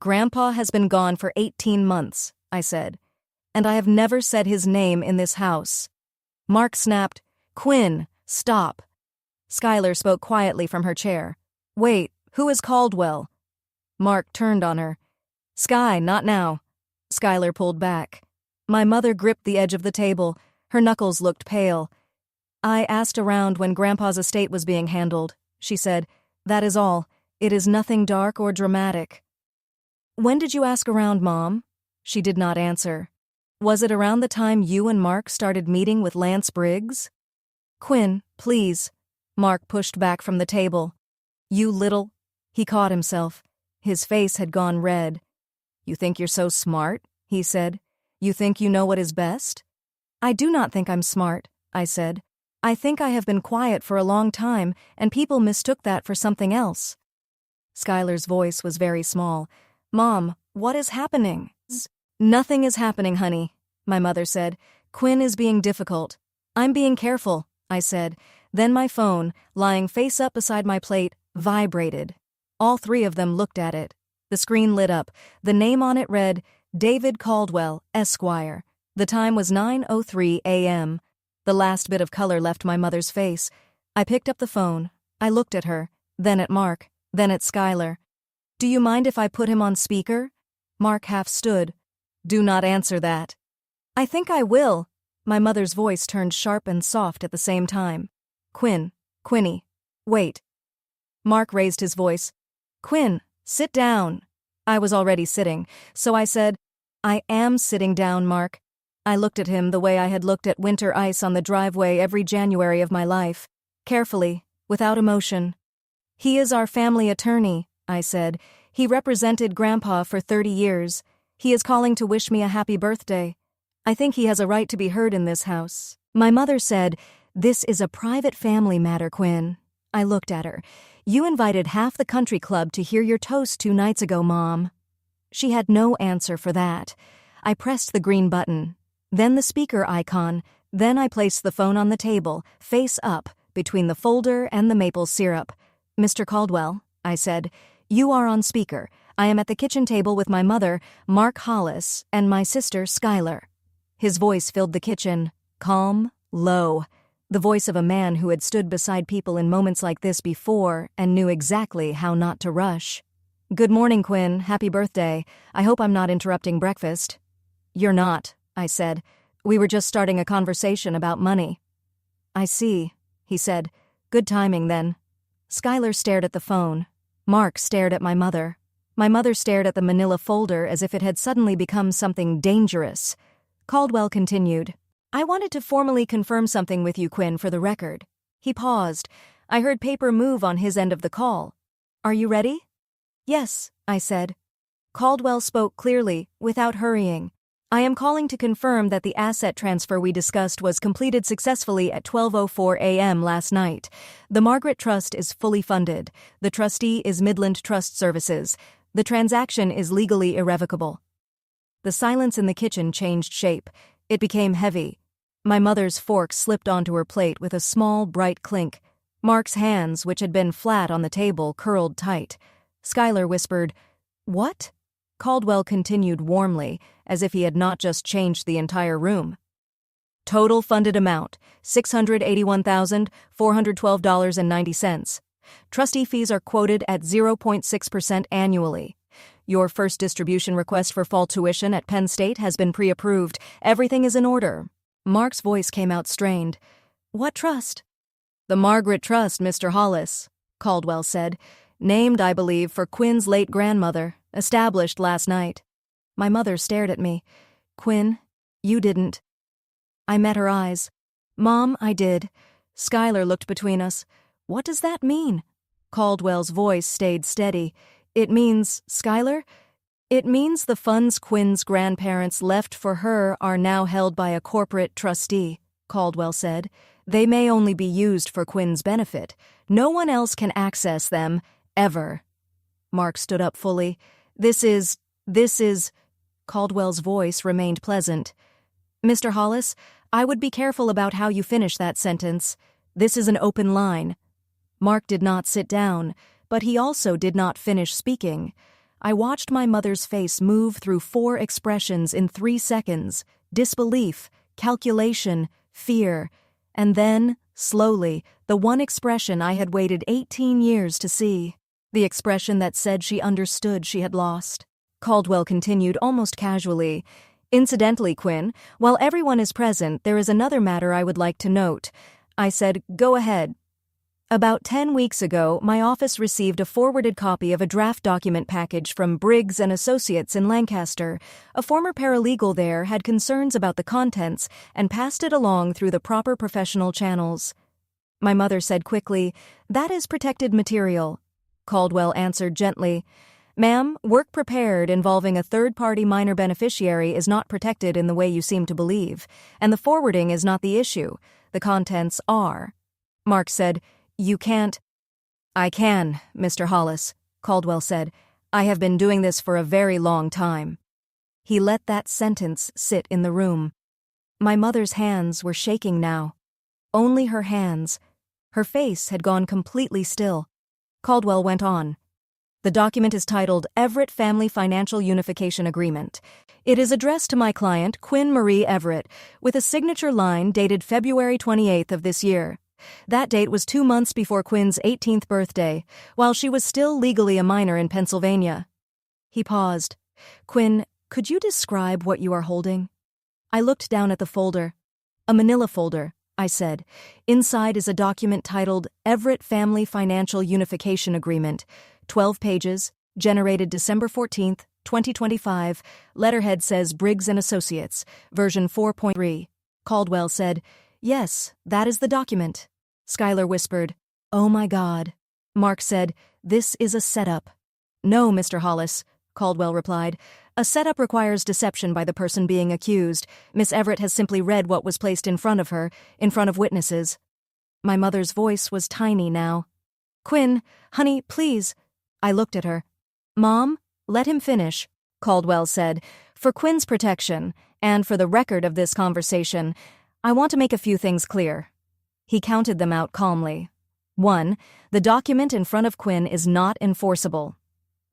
Grandpa has been gone for 18 months, I said, and I have never said his name in this house. Mark snapped, Quinn, stop. Skylar spoke quietly from her chair. Wait, who is Caldwell? Mark turned on her. Sky, not now. Skylar pulled back. My mother gripped the edge of the table. Her knuckles looked pale. I asked around when Grandpa's estate was being handled, she said. That is all. It is nothing dark or dramatic. When did you ask around, Mom? She did not answer. Was it around the time you and Mark started meeting with Lance Briggs? Quinn, please. Mark pushed back from the table. You little... He caught himself. His face had gone red. You think you're so smart? He said. You think you know what is best? I do not think I'm smart, I said. I think I have been quiet for a long time, and people mistook that for something else. Skylar's voice was very small. Mom, what is happening? Nothing is happening, honey, my mother said. Quinn is being difficult. I'm being careful, I said. Then my phone, lying face up beside my plate, vibrated. All three of them looked at it. The screen lit up. The name on it read, David Caldwell, Esquire. The time was 9:03 a.m. The last bit of color left my mother's face. I picked up the phone. I looked at her, then at Mark, then at Skylar. Do you mind if I put him on speaker? Mark half stood. Do not answer that. I think I will. My mother's voice turned sharp and soft at the same time. Quinny, wait. Mark raised his voice. Quinn, sit down. I was already sitting, so I said, I am sitting down, Mark. I looked at him the way I had looked at winter ice on the driveway every January of my life, carefully, without emotion. He is our family attorney, I said. He represented Grandpa for 30 years. He is calling to wish me a happy birthday. I think he has a right to be heard in this house. My mother said, This is a private family matter, Quinn. I looked at her. You invited half the country club to hear your toast 2 nights ago, Mom. She had no answer for that. I pressed the green button, then the speaker icon, then I placed the phone on the table, face up, between the folder and the maple syrup. Mr. Caldwell, I said, you are on speaker. I am at the kitchen table with my mother, Mark Hollis, and my sister, Skylar. His voice filled the kitchen, calm, low. The voice of a man who had stood beside people in moments like this before and knew exactly how not to rush. Good morning, Quinn. Happy birthday. I hope I'm not interrupting breakfast. You're not, I said. We were just starting a conversation about money. I see, he said. Good timing, then. Skylar stared at the phone. Mark stared at my mother. My mother stared at the manila folder as if it had suddenly become something dangerous. Caldwell continued. I wanted to formally confirm something with you, Quinn, for the record. He paused. I heard paper move on his end of the call. Are you ready? Yes, I said. Caldwell spoke clearly, without hurrying. I am calling to confirm that the asset transfer we discussed was completed successfully at 12:04 a.m. last night. The Margaret Trust is fully funded. The trustee is Midland Trust Services. The transaction is legally irrevocable. The silence in the kitchen changed shape. It became heavy. My mother's fork slipped onto her plate with a small, bright clink. Mark's hands, which had been flat on the table, curled tight. Schuyler whispered, "What?" Caldwell continued warmly, as if he had not just changed the entire room. Total funded amount, $681,412.90. Trustee fees are quoted at 0.6% annually. Your first distribution request for fall tuition at Penn State has been pre-approved. Everything is in order. Mark's voice came out strained. What trust? The Margaret Trust, Mr. Hollis, Caldwell said. Named, I believe, for Quinn's late grandmother. Established last night. My mother stared at me. Quinn, you didn't. I met her eyes. Mom, I did. Schuyler looked between us. What does that mean? Caldwell's voice stayed steady. It means, Schuyler? It means the funds Quinn's grandparents left for her are now held by a corporate trustee, Caldwell said. They may only be used for Quinn's benefit. No one else can access them, ever. Mark stood up fully. This is... Caldwell's voice remained pleasant. Mr. Hollis, I would be careful about how you finish that sentence. This is an open line. Mark did not sit down, but he also did not finish speaking. I watched my mother's face move through 4 expressions in 3 seconds: disbelief, calculation, fear, and then, slowly, the one expression I had waited 18 years to see. The expression that said she understood she had lost. Caldwell continued almost casually. Incidentally, Quinn, while everyone is present, there is another matter I would like to note. I said, go ahead. About 10 weeks ago, my office received a forwarded copy of a draft document package from Briggs & Associates in Lancaster. A former paralegal there had concerns about the contents and passed it along through the proper professional channels. My mother said quickly, that is protected material. Caldwell answered gently, Ma'am, work prepared involving a third-party minor beneficiary is not protected in the way you seem to believe, and the forwarding is not the issue. The contents are. Mark said, You can't. I can, Mr. Hollis, Caldwell said. I have been doing this for a very long time. He let that sentence sit in the room. My mother's hands were shaking now. Only her hands. Her face had gone completely still. Caldwell went on. The document is titled Everett Family Financial Unification Agreement. It is addressed to my client, Quinn Marie Everett, with a signature line dated February 28th of this year. That date was 2 months before Quinn's 18th birthday, while she was still legally a minor in Pennsylvania. He paused. Quinn, could you describe what you are holding? I looked down at the folder. A manila folder, I said. Inside is a document titled Everett Family Financial Unification Agreement, 12 pages, generated December 14th, 2025. Letterhead says Briggs & Associates, version 4.3. Caldwell said, Yes, that is the document. Schuyler whispered, Oh my God. Mark said, This is a setup. No, Mr. Hollis, Caldwell replied. A setup requires deception by the person being accused. Miss Everett has simply read what was placed in front of her, in front of witnesses. My mother's voice was tiny now. Quinn, honey, please. I looked at her. Mom, let him finish, Caldwell said. For Quinn's protection, and for the record of this conversation, I want to make a few things clear. He counted them out calmly. 1. The document in front of Quinn is not enforceable.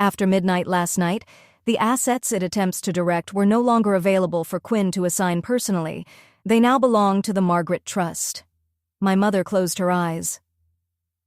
After midnight last night, the assets it attempts to direct were no longer available for Quinn to assign personally. They now belong to the Margaret Trust. My mother closed her eyes.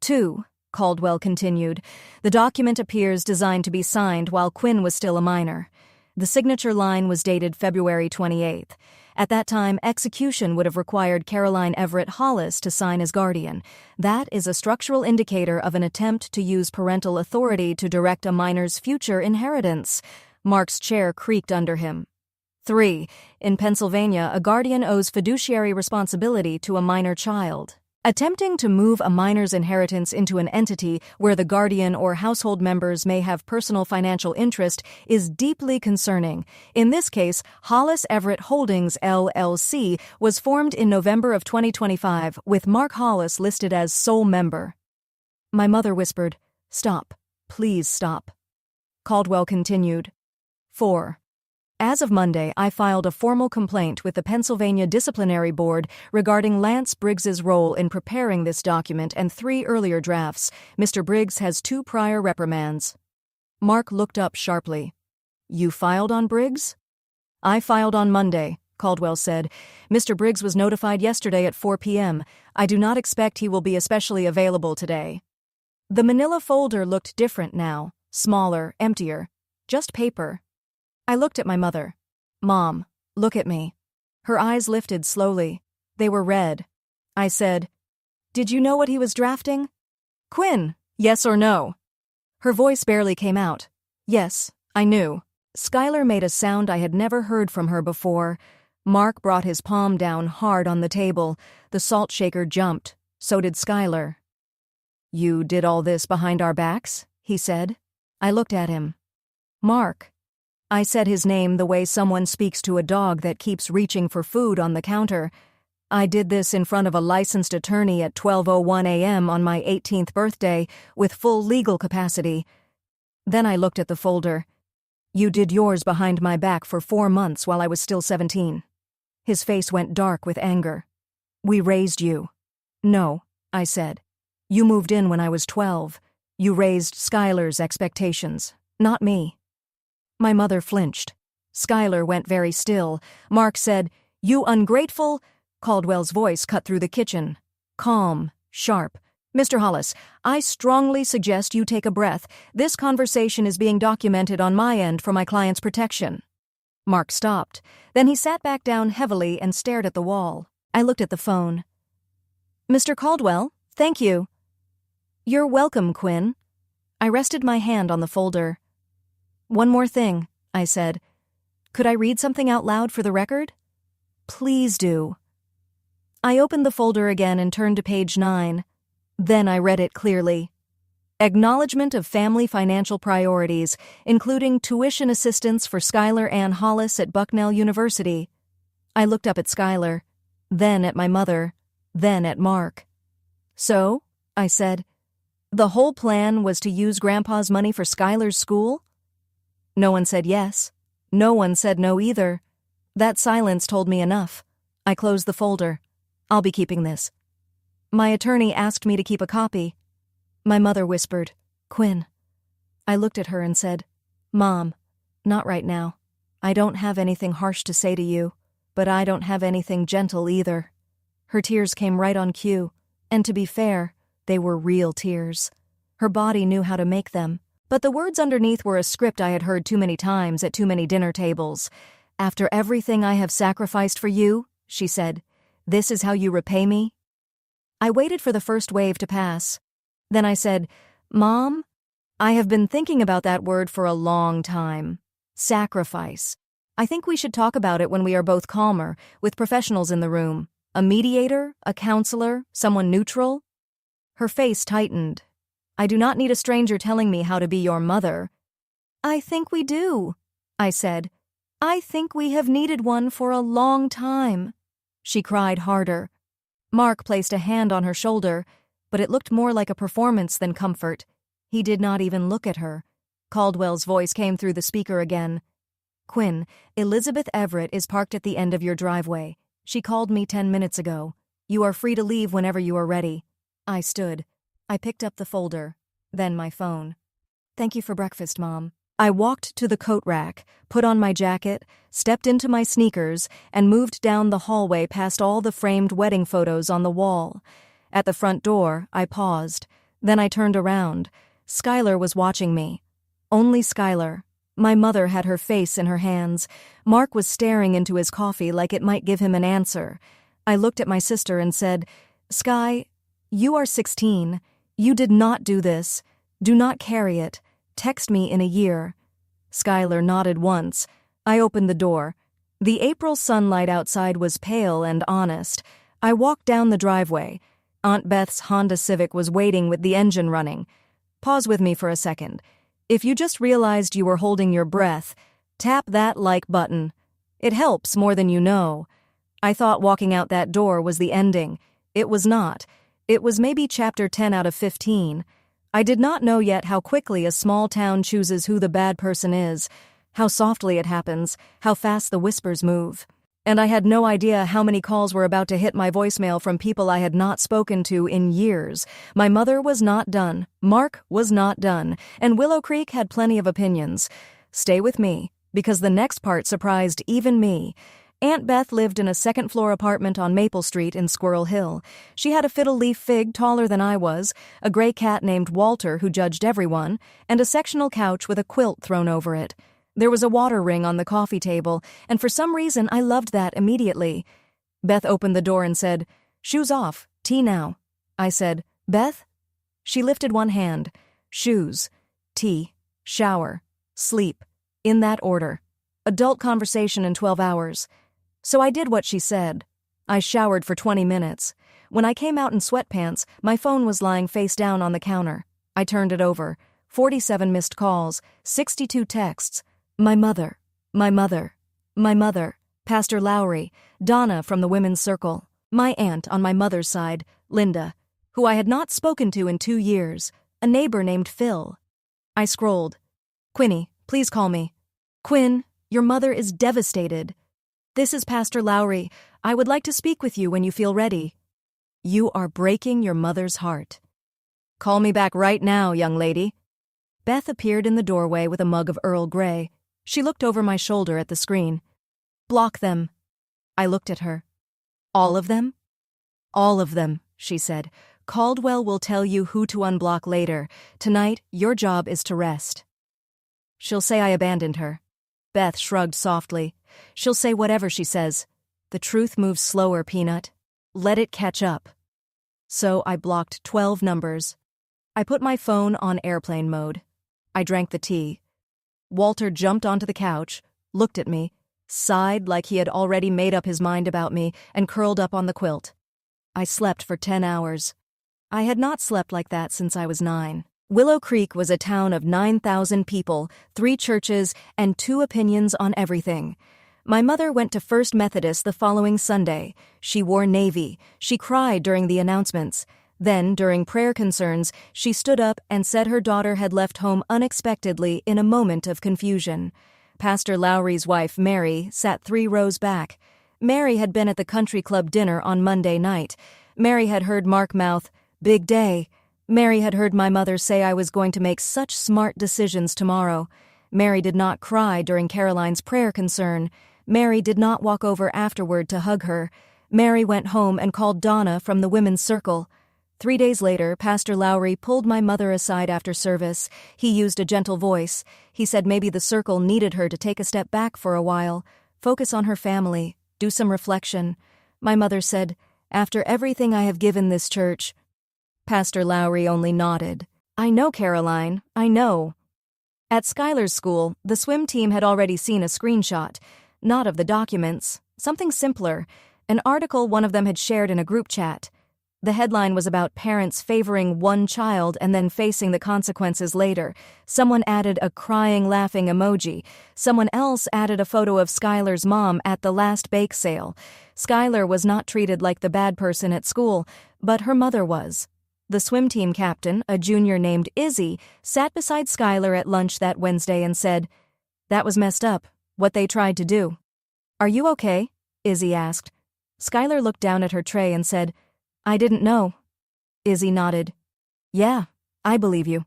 2. Caldwell continued, the document appears designed to be signed while Quinn was still a minor. The signature line was dated February 28th. At that time, execution would have required Caroline Everett Hollis to sign as guardian. That is a structural indicator of an attempt to use parental authority to direct a minor's future inheritance. Mark's chair creaked under him. 3. In Pennsylvania, a guardian owes fiduciary responsibility to a minor child. Attempting to move a minor's inheritance into an entity where the guardian or household members may have personal financial interest is deeply concerning. In this case, Hollis Everett Holdings, LLC, was formed in November of 2025, with Mark Hollis listed as sole member. My mother whispered, "Stop. Please stop." Caldwell continued. 4. As of Monday, I filed a formal complaint with the Pennsylvania Disciplinary Board regarding Lance Briggs's role in preparing this document and 3 earlier drafts. Mr. Briggs has 2 prior reprimands. Mark looked up sharply. You filed on Briggs? I filed on Monday, Caldwell said. Mr. Briggs was notified yesterday at 4 p.m. I do not expect he will be especially available today. The manila folder looked different now, smaller, emptier. Just paper. I looked at my mother. Mom, look at me. Her eyes lifted slowly. They were red. I said, Did you know what he was drafting? Quinn, yes or no? Her voice barely came out. Yes, I knew. Skylar made a sound I had never heard from her before. Mark brought his palm down hard on the table. The salt shaker jumped. So did Skylar. You did all this behind our backs? He said. I looked at him. Mark. I said his name the way someone speaks to a dog that keeps reaching for food on the counter. I did this in front of a licensed attorney at 12:01 a.m. on my 18th birthday with full legal capacity. Then I looked at the folder. You did yours behind my back for 4 months while I was still 17. His face went dark with anger. We raised you. No, I said. You moved in when I was 12. You raised Skylar's expectations, not me. My mother flinched. Skylar went very still. Mark said, You ungrateful... Caldwell's voice cut through the kitchen. Calm, sharp. Mr. Hollis, I strongly suggest you take a breath. This conversation is being documented on my end for my client's protection. Mark stopped. Then he sat back down heavily and stared at the wall. I looked at the phone. Mr. Caldwell, thank you. You're welcome, Quinn. I rested my hand on the folder. One more thing, I said. Could I read something out loud for the record? Please do. I opened the folder again and turned to page 9. Then I read it clearly. Acknowledgement of family financial priorities, including tuition assistance for Skylar Ann Hollis at Bucknell University. I looked up at Skylar, then at my mother, then at Mark. So, I said, the whole plan was to use Grandpa's money for Skylar's school? No one said yes. No one said no either. That silence told me enough. I closed the folder. I'll be keeping this. My attorney asked me to keep a copy. My mother whispered, Quinn. I looked at her and said, Mom, not right now. I don't have anything harsh to say to you, but I don't have anything gentle either. Her tears came right on cue, and to be fair, they were real tears. Her body knew how to make them. But the words underneath were a script I had heard too many times at too many dinner tables. After everything I have sacrificed for you, she said, this is how you repay me? I waited for the first wave to pass. Then I said, Mom, I have been thinking about that word for a long time. Sacrifice. I think we should talk about it when we are both calmer, with professionals in the room. A mediator, a counselor, someone neutral? Her face tightened. I do not need a stranger telling me how to be your mother. I think we do, I said. I think we have needed one for a long time. She cried harder. Mark placed a hand on her shoulder, but it looked more like a performance than comfort. He did not even look at her. Caldwell's voice came through the speaker again. Quinn, Elizabeth Everett is parked at the end of your driveway. She called me 10 minutes ago. You are free to leave whenever you are ready. I stood. I picked up the folder, then my phone. Thank you for breakfast, Mom. I walked to the coat rack, put on my jacket, stepped into my sneakers, and moved down the hallway past all the framed wedding photos on the wall. At the front door, I paused. Then I turned around. Skylar was watching me. Only Skylar. My mother had her face in her hands. Mark was staring into his coffee like it might give him an answer. I looked at my sister and said, Sky, you are 16. You did not do this. Do not carry it. Text me in a year. Skylar nodded once. I opened the door. The April sunlight outside was pale and honest. I walked down the driveway. Aunt Beth's Honda Civic was waiting with the engine running. Pause with me for a second. If you just realized you were holding your breath, tap that like button. It helps more than you know. I thought walking out that door was the ending. It was not. It was maybe chapter 10 out of 15. I did not know yet how quickly a small town chooses who the bad person is, how softly it happens, how fast the whispers move. And I had no idea how many calls were about to hit my voicemail from people I had not spoken to in years. My mother was not done, Mark was not done, and Willow Creek had plenty of opinions. Stay with me, because the next part surprised even me. Aunt Beth lived in a second-floor apartment on Maple Street in Squirrel Hill. She had a fiddle-leaf fig taller than I was, a gray cat named Walter who judged everyone, and a sectional couch with a quilt thrown over it. There was a water ring on the coffee table, and for some reason I loved that immediately. Beth opened the door and said, "Shoes off, tea now." I said, "Beth?" She lifted one hand. Shoes, tea, shower, sleep, in that order. Adult conversation in 12 hours. So I did what she said. I showered for 20 minutes. When I came out in sweatpants, my phone was lying face down on the counter. I turned it over. 47 missed calls, 62 texts. My mother, my mother, my mother, Pastor Lowry, Donna from the Women's Circle, my aunt on my mother's side, Linda, who I had not spoken to in 2 years, a neighbor named Phil. I scrolled. "Quinny, please call me." "Quinn, your mother is devastated. This is Pastor Lowry. I would like to speak with you when you feel ready." "You are breaking your mother's heart." "Call me back right now, young lady." Beth appeared in the doorway with a mug of Earl Grey. She looked over my shoulder at the screen. "Block them." I looked at her. "All of them?" "All of them," she said. "Caldwell will tell you who to unblock later. Tonight, your job is to rest." "She'll say I abandoned her." Beth shrugged softly. "She'll say whatever she says. The truth moves slower, Peanut. Let it catch up." So I blocked 12 numbers. I put my phone on airplane mode. I drank the tea. Walter jumped onto the couch, looked at me, sighed like he had already made up his mind about me, and curled up on the quilt. I slept for 10 hours. I had not slept like that since I was 9. Willow Creek was a town of 9,000 people, 3 churches, and 2 opinions on everything. My mother went to First Methodist the following Sunday. She wore navy. She cried during the announcements. Then, during prayer concerns, she stood up and said her daughter had left home unexpectedly in a moment of confusion. Pastor Lowry's wife, Mary, sat 3 rows back. Mary had been at the country club dinner on Monday night. Mary had heard Mark mouth, "Big day." Mary had heard my mother say I was going to make such smart decisions tomorrow. Mary did not cry during Caroline's prayer concern. Mary did not walk over afterward to hug her. Mary went home and called Donna from the Women's Circle. 3 days later, Pastor Lowry pulled my mother aside after service. He used a gentle voice. He said maybe the circle needed her to take a step back for a while, focus on her family, do some reflection. My mother said, "After everything I have given this church..." Pastor Lowry only nodded. "I know, Caroline, I know." At Schuyler's school, the swim team had already seen a screenshot, not of the documents, something simpler, an article one of them had shared in a group chat. The headline was about parents favoring one child and then facing the consequences later. Someone added a crying, laughing emoji. Someone else added a photo of Schuyler's mom at the last bake sale. Schuyler was not treated like the bad person at school, but her mother was. The swim team captain, a junior named Izzy, sat beside Schuyler at lunch that Wednesday and said, "That was messed up, what they tried to do." "Are you okay?" Izzy asked. Schuyler looked down at her tray and said, "I didn't know." Izzy nodded. "Yeah, I believe you."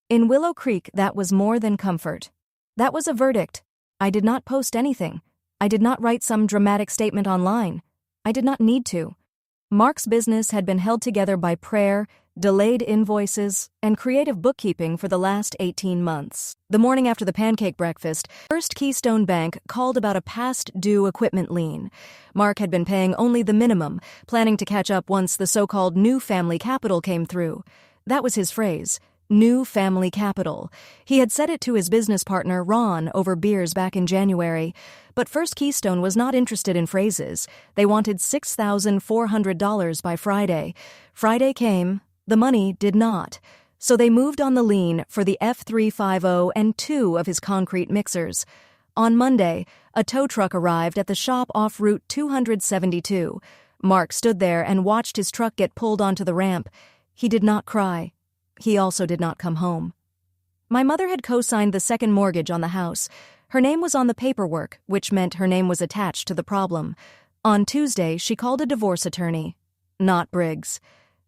In Willow Creek, that was more than comfort. That was a verdict. I did not post anything. I did not write some dramatic statement online. I did not need to. Mark's business had been held together by prayer, delayed invoices, and creative bookkeeping for the last 18 months. The morning after the pancake breakfast, First Keystone Bank called about a past-due equipment lien. Mark had been paying only the minimum, planning to catch up once the so-called new family capital came through. That was his phrase, New family capital. He had said it to his business partner, Ron, over beers back in January. But First Keystone was not interested in phrases. They wanted $6,400 by Friday. Friday came. The money did not. So they moved on the lien for the F350 and 2 of his concrete mixers. On Monday, a tow truck arrived at the shop off Route 272. Mark stood there and watched his truck get pulled onto the ramp. He did not cry. He also did not come home. My mother had co-signed the second mortgage on the house. Her name was on the paperwork, which meant her name was attached to the problem. On Tuesday, she called a divorce attorney. Not Briggs.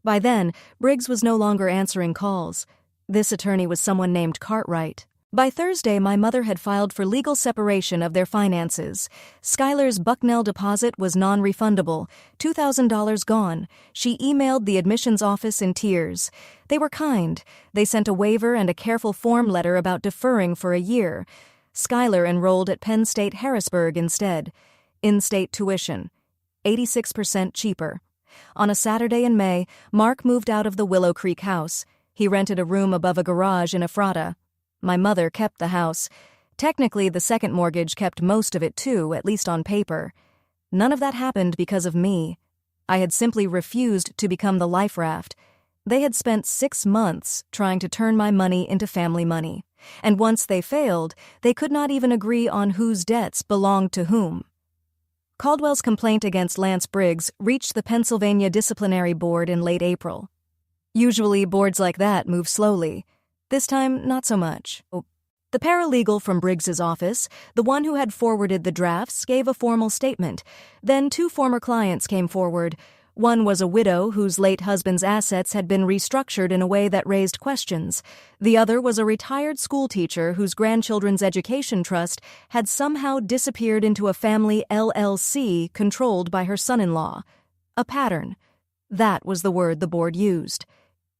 By then, Briggs was no longer answering calls. This attorney was someone named Cartwright. By Thursday, my mother had filed for legal separation of their finances. Skylar's Bucknell deposit was non-refundable, $2,000 gone. She emailed the admissions office in tears. They were kind. They sent a waiver and a careful form letter about deferring for a year. Skylar enrolled at Penn State Harrisburg instead. In-state tuition, 86% cheaper. On a Saturday in May, Mark moved out of the Willow Creek house. He rented a room above a garage in Ephrata. My mother kept the house. Technically, the second mortgage kept most of it too, at least on paper. None of that happened because of me. I had simply refused to become the life raft. They had spent 6 months trying to turn my money into family money. And once they failed, they could not even agree on whose debts belonged to whom. Caldwell's complaint against Lance Briggs reached the Pennsylvania Disciplinary Board in late April. Usually, boards like that move slowly. This time, not so much. The paralegal from Briggs's office, the one who had forwarded the drafts, gave a formal statement. Then 2 former clients came forward. One was a widow whose late husband's assets had been restructured in a way that raised questions. The other was a retired schoolteacher whose grandchildren's education trust had somehow disappeared into a family LLC controlled by her son-in-law. A pattern. That was the word the board used.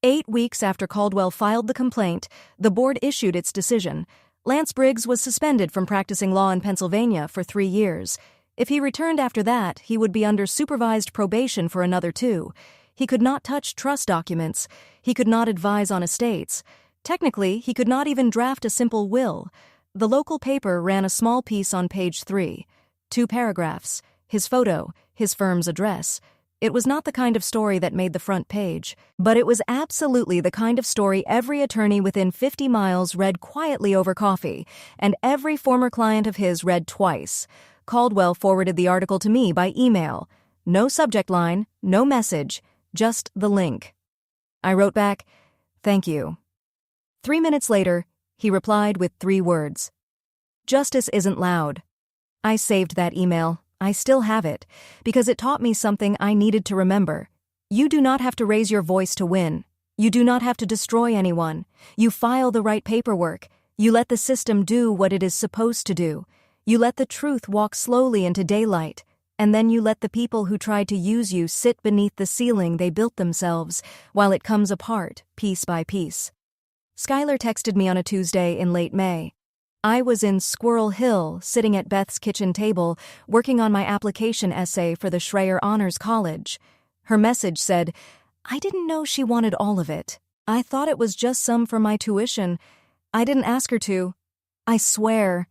8 weeks after Caldwell filed the complaint, the board issued its decision. Lance Briggs was suspended from practicing law in Pennsylvania for 3 years. If he returned after that, he would be under supervised probation for another 2. He could not touch trust documents. He could not advise on estates. Technically, he could not even draft a simple will. The local paper ran a small piece on page 3. 2 paragraphs, his photo, his firm's address. It was not the kind of story that made the front page, but it was absolutely the kind of story every attorney within 50 miles read quietly over coffee, and every former client of his read twice. Caldwell forwarded the article to me by email. No subject line, no message, just the link. I wrote back, "Thank you." 3 minutes later, he replied with 3 words. "Justice isn't loud." I saved that email. I still have it, because it taught me something I needed to remember. You do not have to raise your voice to win. You do not have to destroy anyone. You file the right paperwork. You let the system do what it is supposed to do. You let the truth walk slowly into daylight, and then you let the people who tried to use you sit beneath the ceiling they built themselves, while it comes apart, piece by piece. Skylar texted me on a Tuesday in late May. I was in Squirrel Hill, sitting at Beth's kitchen table, working on my application essay for the Schreyer Honors College. Her message said, "I didn't know she wanted all of it. I thought it was just some for my tuition. I didn't ask her to. I swear."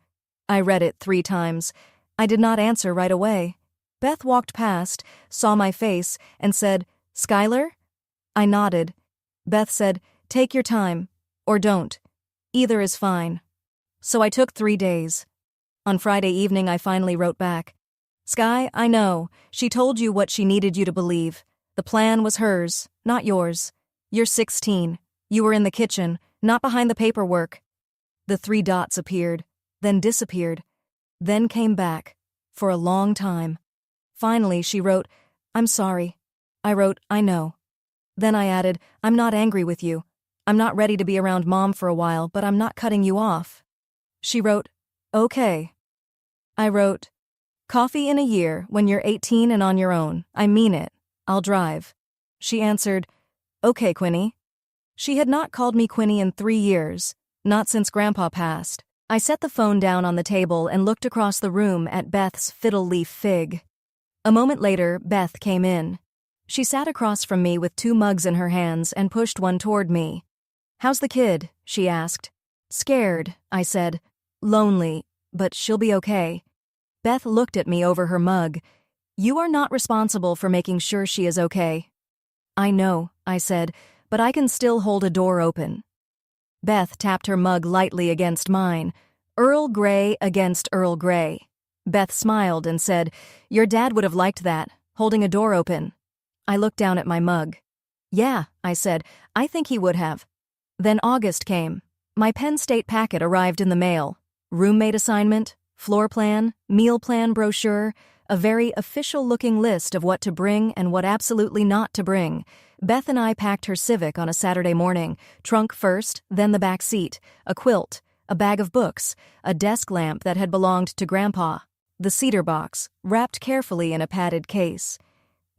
I read it 3 times. I did not answer right away. Beth walked past, saw my face, and said, "Skylar?" I nodded. Beth said, "Take your time. Or don't. Either is fine." So I took 3 days. On Friday evening, I finally wrote back. "Sky, I know. She told you what she needed you to believe. The plan was hers, not yours. You're 16. You were in the kitchen, not behind the paperwork." The 3 dots appeared, then disappeared, then came back, for a long time. Finally, she wrote, "I'm sorry." I wrote, "I know." Then I added, "I'm not angry with you. I'm not ready to be around Mom for a while, but I'm not cutting you off." She wrote, "Okay." I wrote, "Coffee in a year when you're 18 and on your own. I mean it. I'll drive." She answered, "Okay, Quinny." She had not called me Quinny in 3 years, not since Grandpa passed. I set the phone down on the table and looked across the room at Beth's fiddle leaf fig. A moment later, Beth came in. She sat across from me with 2 mugs in her hands and pushed one toward me. "How's the kid?" she asked. "Scared," I said. "Lonely, but she'll be okay." Beth looked at me over her mug. "You are not responsible for making sure she is okay." "I know," I said, "but I can still hold a door open." Beth tapped her mug lightly against mine. Earl Grey against Earl Grey. Beth smiled and said, "Your dad would have liked that, holding a door open." I looked down at my mug. "Yeah," I said, "I think he would have." Then August came. My Penn State packet arrived in the mail. Roommate assignment, floor plan, meal plan brochure, a very official-looking list of what to bring and what absolutely not to bring. Beth and I packed her Civic on a Saturday morning, trunk first, then the back seat, a quilt, a bag of books, a desk lamp that had belonged to Grandpa, the cedar box, wrapped carefully in a padded case.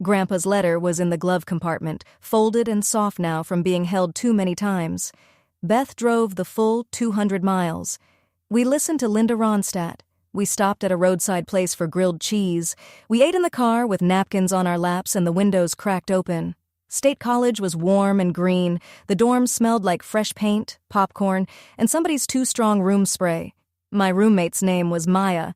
Grandpa's letter was in the glove compartment, folded and soft now from being held too many times. Beth drove the full 200 miles. We listened to Linda Ronstadt. We stopped at a roadside place for grilled cheese. We ate in the car with napkins on our laps and the windows cracked open. State College was warm and green. The dorms smelled like fresh paint, popcorn, and somebody's too-strong room spray. My roommate's name was Maya.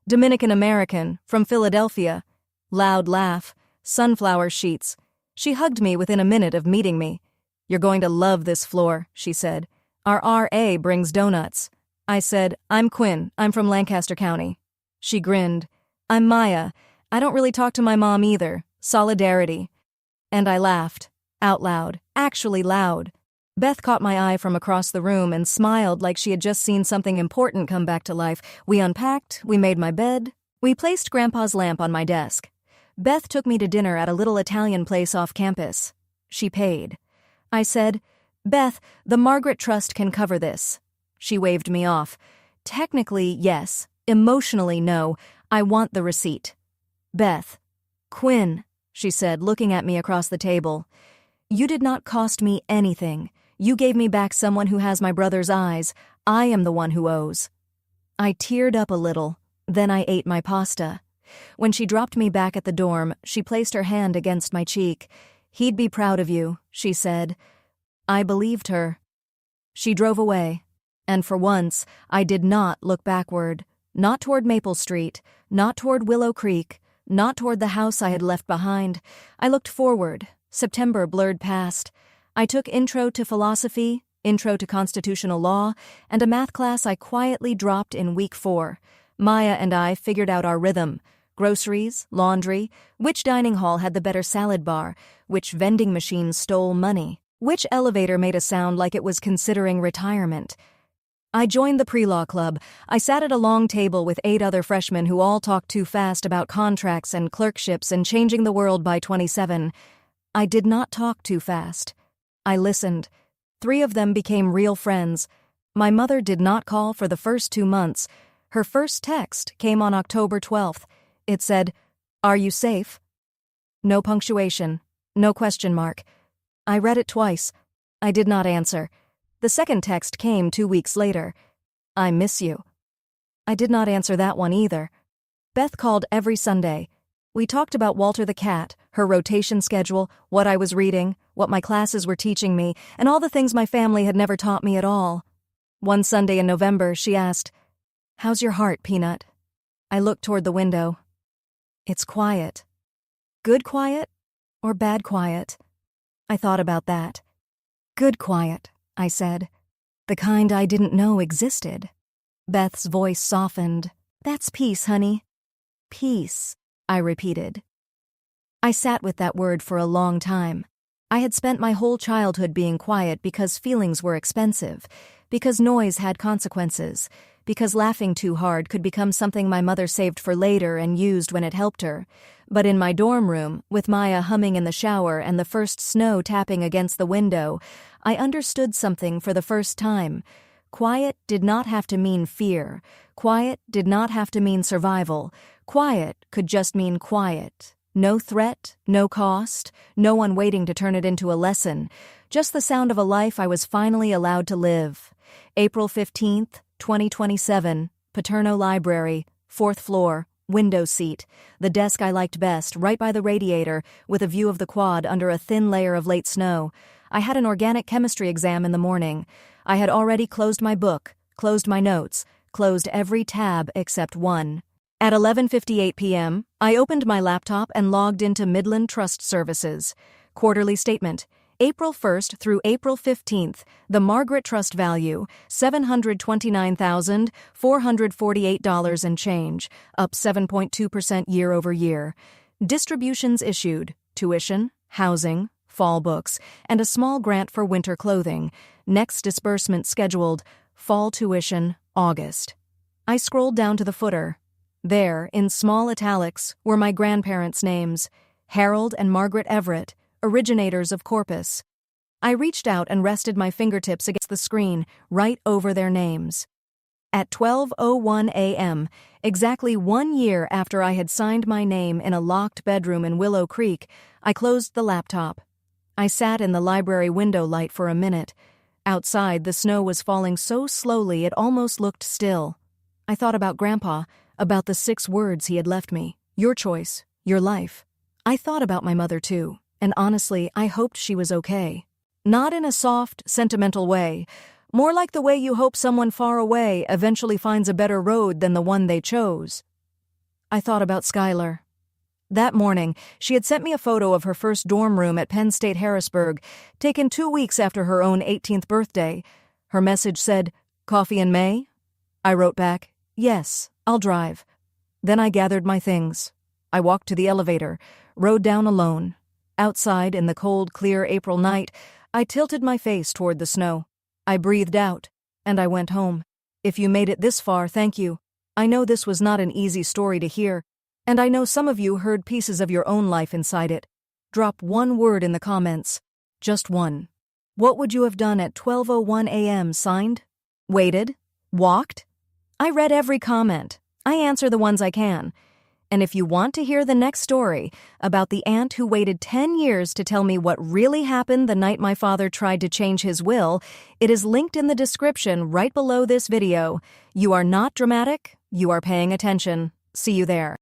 Dominican-American, from Philadelphia. Loud laugh. Sunflower sheets. She hugged me within a minute of meeting me. "You're going to love this floor," she said. "Our RA brings donuts." I said, "I'm Quinn. I'm from Lancaster County." She grinned. "I'm Maya. I don't really talk to my mom either. Solidarity." And I laughed. Out loud. Actually loud. Beth caught my eye from across the room and smiled like she had just seen something important come back to life. We unpacked. We made my bed. We placed Grandpa's lamp on my desk. Beth took me to dinner at a little Italian place off campus. She paid. I said, "Beth, the Margaret Trust can cover this." She waved me off. "Technically, yes. Emotionally, no. I want the receipt." "Beth." "Quinn," she said, looking at me across the table. "You did not cost me anything. You gave me back someone who has my brother's eyes. I am the one who owes." I teared up a little. Then I ate my pasta. When she dropped me back at the dorm, she placed her hand against my cheek. "He'd be proud of you," she said. I believed her. She drove away. And for once, I did not look backward. Not toward Maple Street, not toward Willow Creek, not toward the house I had left behind. I looked forward. September blurred past. I took Intro to Philosophy, Intro to Constitutional Law, and a math class I quietly dropped in week 4. Maya and I figured out our rhythm. Groceries, laundry, which dining hall had the better salad bar, which vending machine stole money, which elevator made a sound like it was considering retirement. I joined the pre-law club. I sat at a long table with 8 other freshmen who all talked too fast about contracts and clerkships and changing the world by 27. I did not talk too fast. I listened. 3 of them became real friends. My mother did not call for the first 2 months. Her first text came on October 12th. It said, "Are you safe?" No punctuation. No question mark. I read it twice. I did not answer. The second text came 2 weeks later. "I miss you." I did not answer that one either. Beth called every Sunday. We talked about Walter the cat, her rotation schedule, what I was reading, what my classes were teaching me, and all the things my family had never taught me at all. One Sunday in November, she asked, "How's your heart, Peanut?" I looked toward the window. It's quiet. Good quiet or bad quiet? I thought about that. Good quiet, I said. The kind I didn't know existed. Beth's voice softened. That's peace, honey. Peace, I repeated. I sat with that word for a long time. I had spent my whole childhood being quiet because feelings were expensive, because noise had consequences, because laughing too hard could become something my mother saved for later and used when it helped her. But in my dorm room, with Maya humming in the shower and the first snow tapping against the window, I understood something for the first time. Quiet did not have to mean fear. Quiet did not have to mean survival. Quiet could just mean quiet. No threat, no cost, no one waiting to turn it into a lesson. Just the sound of a life I was finally allowed to live. April 15th, 2027, Paterno Library, 4th floor, window seat, the desk I liked best, right by the radiator, with a view of the quad under a thin layer of late snow. I had an organic chemistry exam in the morning. I had already closed my book, closed my notes, closed every tab except one. At 11:58 p.m., I opened my laptop and logged into Midland Trust Services. Quarterly statement. April 1st through April 15th, the Margaret Trust value, $729,448 and change, up 7.2% year over year. Distributions issued, tuition, housing, fall books, and a small grant for winter clothing. Next disbursement scheduled, fall tuition, August. I scrolled down to the footer. There, in small italics, were my grandparents' names, Harold and Margaret Everett, originators of Corpus. I reached out and rested my fingertips against the screen, right over their names. At 12:01 a.m., exactly 1 year after I had signed my name in a locked bedroom in Willow Creek, I closed the laptop. I sat in the library window light for a minute. Outside, the snow was falling so slowly it almost looked still. I thought about Grandpa, about the 6 words he had left me. Your choice, your life. I thought about my mother too, and honestly, I hoped she was okay. Not in a soft, sentimental way, more like the way you hope someone far away eventually finds a better road than the one they chose. I thought about Skylar. That morning, she had sent me a photo of her first dorm room at Penn State Harrisburg, taken 2 weeks after her own 18th birthday. Her message said, "Coffee in May?" I wrote back, "Yes, I'll drive." Then I gathered my things. I walked to the elevator, rode down alone. Outside, in the cold, clear April night, I tilted my face toward the snow. I breathed out, and I went home. If you made it this far, thank you. I know this was not an easy story to hear, and I know some of you heard pieces of your own life inside it. Drop 1 word in the comments. Just one. What would you have done at 12:01 a.m. signed? Waited? Walked? I read every comment. I answer the ones I can. And if you want to hear the next story about the aunt who waited 10 years to tell me what really happened the night my father tried to change his will, it is linked in the description right below this video. You are not dramatic, you are paying attention. See you there.